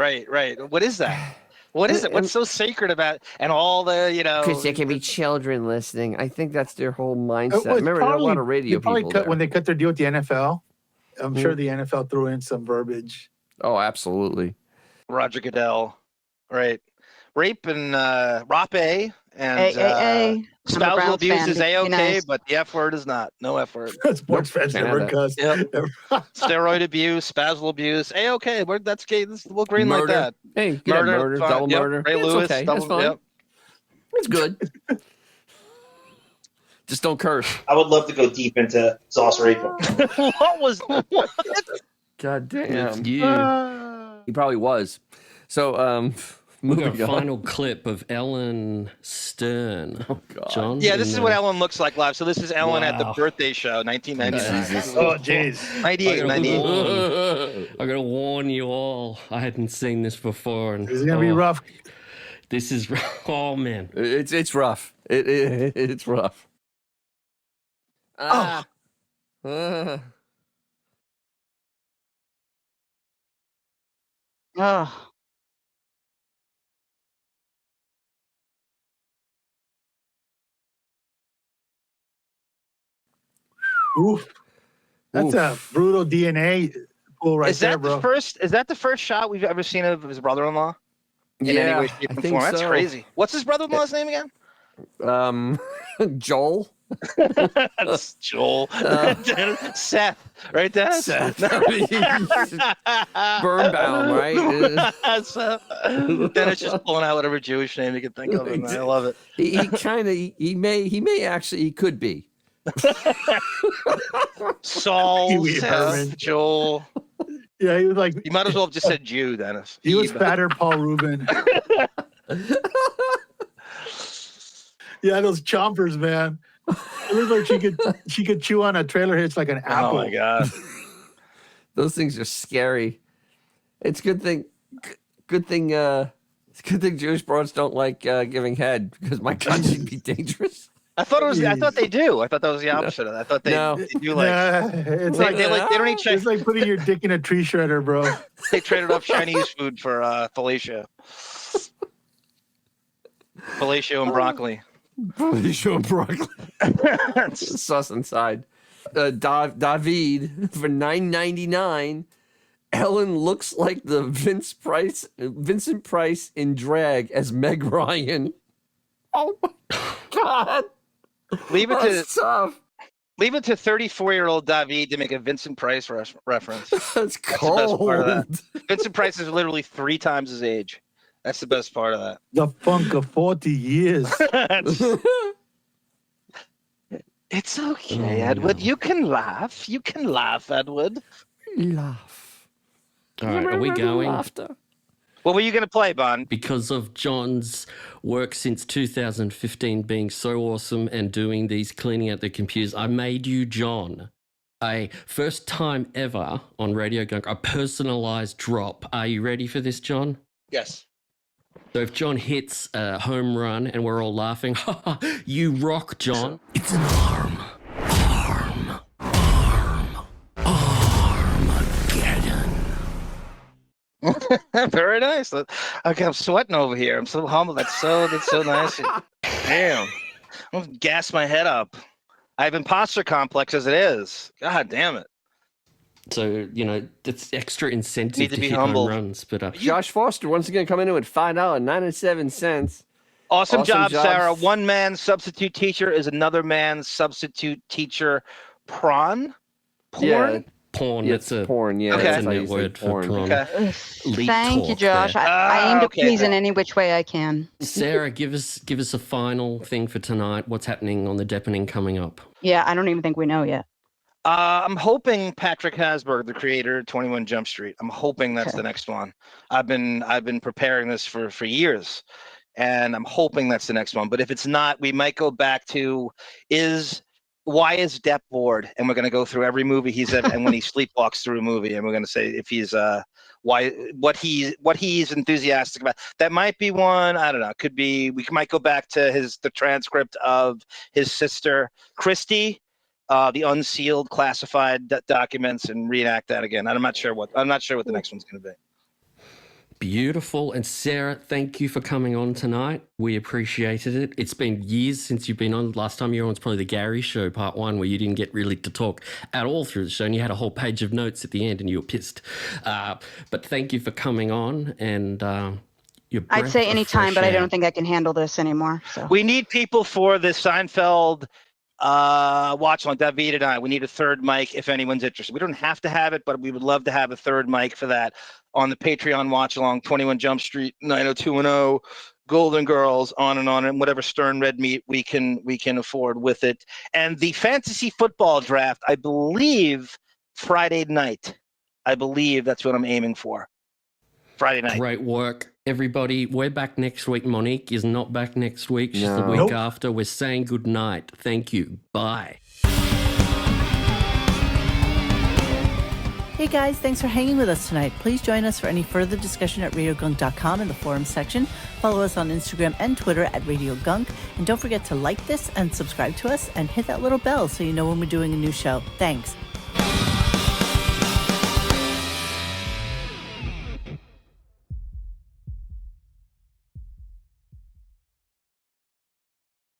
What is that? What is it? What's so sacred about it? And all the, Because there can be children listening. I think that's their whole mindset. Remember, there are a lot of radio people there. When they cut their deal with the NFL, I'm sure the NFL threw in some verbiage. Oh, absolutely. Roger Goodell, right? Rape and rape and spousal abuse is A-okay, but the F word is not. No F word. Sports fans never cuss. Yep. Steroid abuse, spousal abuse, A-okay. That's gay. We'll green like that. Hey, murder, double murder. Ray Lewis, okay. That's fine. Yep. It's good. Just don't curse. I would love to go deep into sauce rape. What was that? God damn. He probably was. So, we got a final clip of Ellen Stern. Oh, God. John? Yeah, this is what Ellen looks like live. So this is Ellen at the birthday show, 1999. Oh, jeez. 98. I gotta warn you all. I hadn't seen this before. And, this is gonna be rough. This is oh man. It's rough. It's rough. Oh. Oof. That's a brutal DNA pull right there, bro. Is that the first shot we've ever seen of his brother-in-law? In any way, shape, and think form? That's so. crazy. What's his brother-in-law's name again? Joel. That's Joel. Seth, right there. Seth. Birnbaum, right? Dennis just pulling out whatever Jewish name he can think of. And I love it. He may actually, he could be. Saul, Seth, Joel. Yeah, he was like. You might as well have just said Jew, Dennis. He was fatter, Paul Rubin. Yeah, those chompers, man. It was like she could chew on a trailer hitch like an apple. Oh my god, those things are scary. It's good thing Jewish broads don't like giving head because my God, it'd be dangerous. I thought they do. I thought that was the opposite of that. I thought they do like. It's they don't eat. It's like putting your dick in a tree shredder, bro. They traded off Chinese food for fellatio. Fellatio and broccoli. Fellatio and broccoli. Sauce inside. David for $9.99. Ellen looks like the Vincent Price in drag as Meg Ryan. Oh my God. Leave it That's tough. Leave it to 34-year-old David to make a Vincent Price reference. That's cold. The best part of that. Vincent Price is literally 3 times his age. That's the best part of that. The funk of 40 years. It's okay, Edward. You can laugh. You can laugh, Edward. Laugh. All right, are we going? Laughter. What were you going to play, Bon? Because of John's work since 2015 being so awesome and doing these cleaning out the computers, I made you, John, a first time ever on RadioGunk, a personalized drop. Are you ready for this, John? Yes. So if John hits a home run and we're all laughing, you rock, John. It's an arm. Very nice. Okay, I'm sweating over here. I'm so humble. That's so nice. Damn. I'm gonna gas my head up. I have imposter complex as it is. God damn it. So, that's extra incentive Need to be hit humble. home runs. But Josh Foster once again coming in with $5.97. Awesome job, Sarah. One man's substitute teacher is another man's substitute teacher. Porn? Yeah, porn. Yeah, That's a porn. Yeah, that's that's a how you net say word for porn. porn. Okay. Leak Thank you, talk Josh. there. I aim to okay. please in any which way I can. Sarah, give us a final thing for tonight. What's happening on the Deppening coming up? Yeah, I don't even think we know yet. I'm hoping Patrick Hasberg, the creator of 21 Jump Street. I'm hoping that's the next one. I've been preparing this for years, and I'm hoping that's the next one. But if it's not, we might go back to why is Depp bored? And we're going to go through every movie he's in, and when he sleepwalks through a movie, and we're going to say if he's what he's enthusiastic about. That might be one. I don't know. Could be. We might go back to the transcript of his sister Christy. The unsealed, classified documents, and reenact that again. I'm not sure what the next one's going to be. Beautiful. And Sarah, thank you for coming on tonight. We appreciated it. It's been years since you've been on. Last time you were on was probably the Gary Show, part 1, where you didn't get really to talk at all through the show, and you had a whole page of notes at the end, and you were pissed. But thank you for coming on, and I'd say anytime, but I don't think I can handle this anymore. So we need people for the Seinfeld watch on David and I. We need a third mic if anyone's interested. We don't have to have it, but we would love to have a third mic for that on the Patreon watch along. 21 Jump Street, 90210, Golden Girls, on, and whatever Stern Red Meat we can afford with it. And the fantasy football draft, I believe Friday night. I believe that's what I'm aiming for. Friday night. Great work, everybody. We're back next week. Monique is not back next week. She's the week Nope. after. We're saying good night. Thank you. Bye. Hey guys, thanks for hanging with us tonight. Please join us for any further discussion at RadioGunk.com in the forum section. Follow us on Instagram and Twitter at RadioGunk. And don't forget to like this and subscribe to us and hit that little bell so you know when we're doing a new show. Thanks.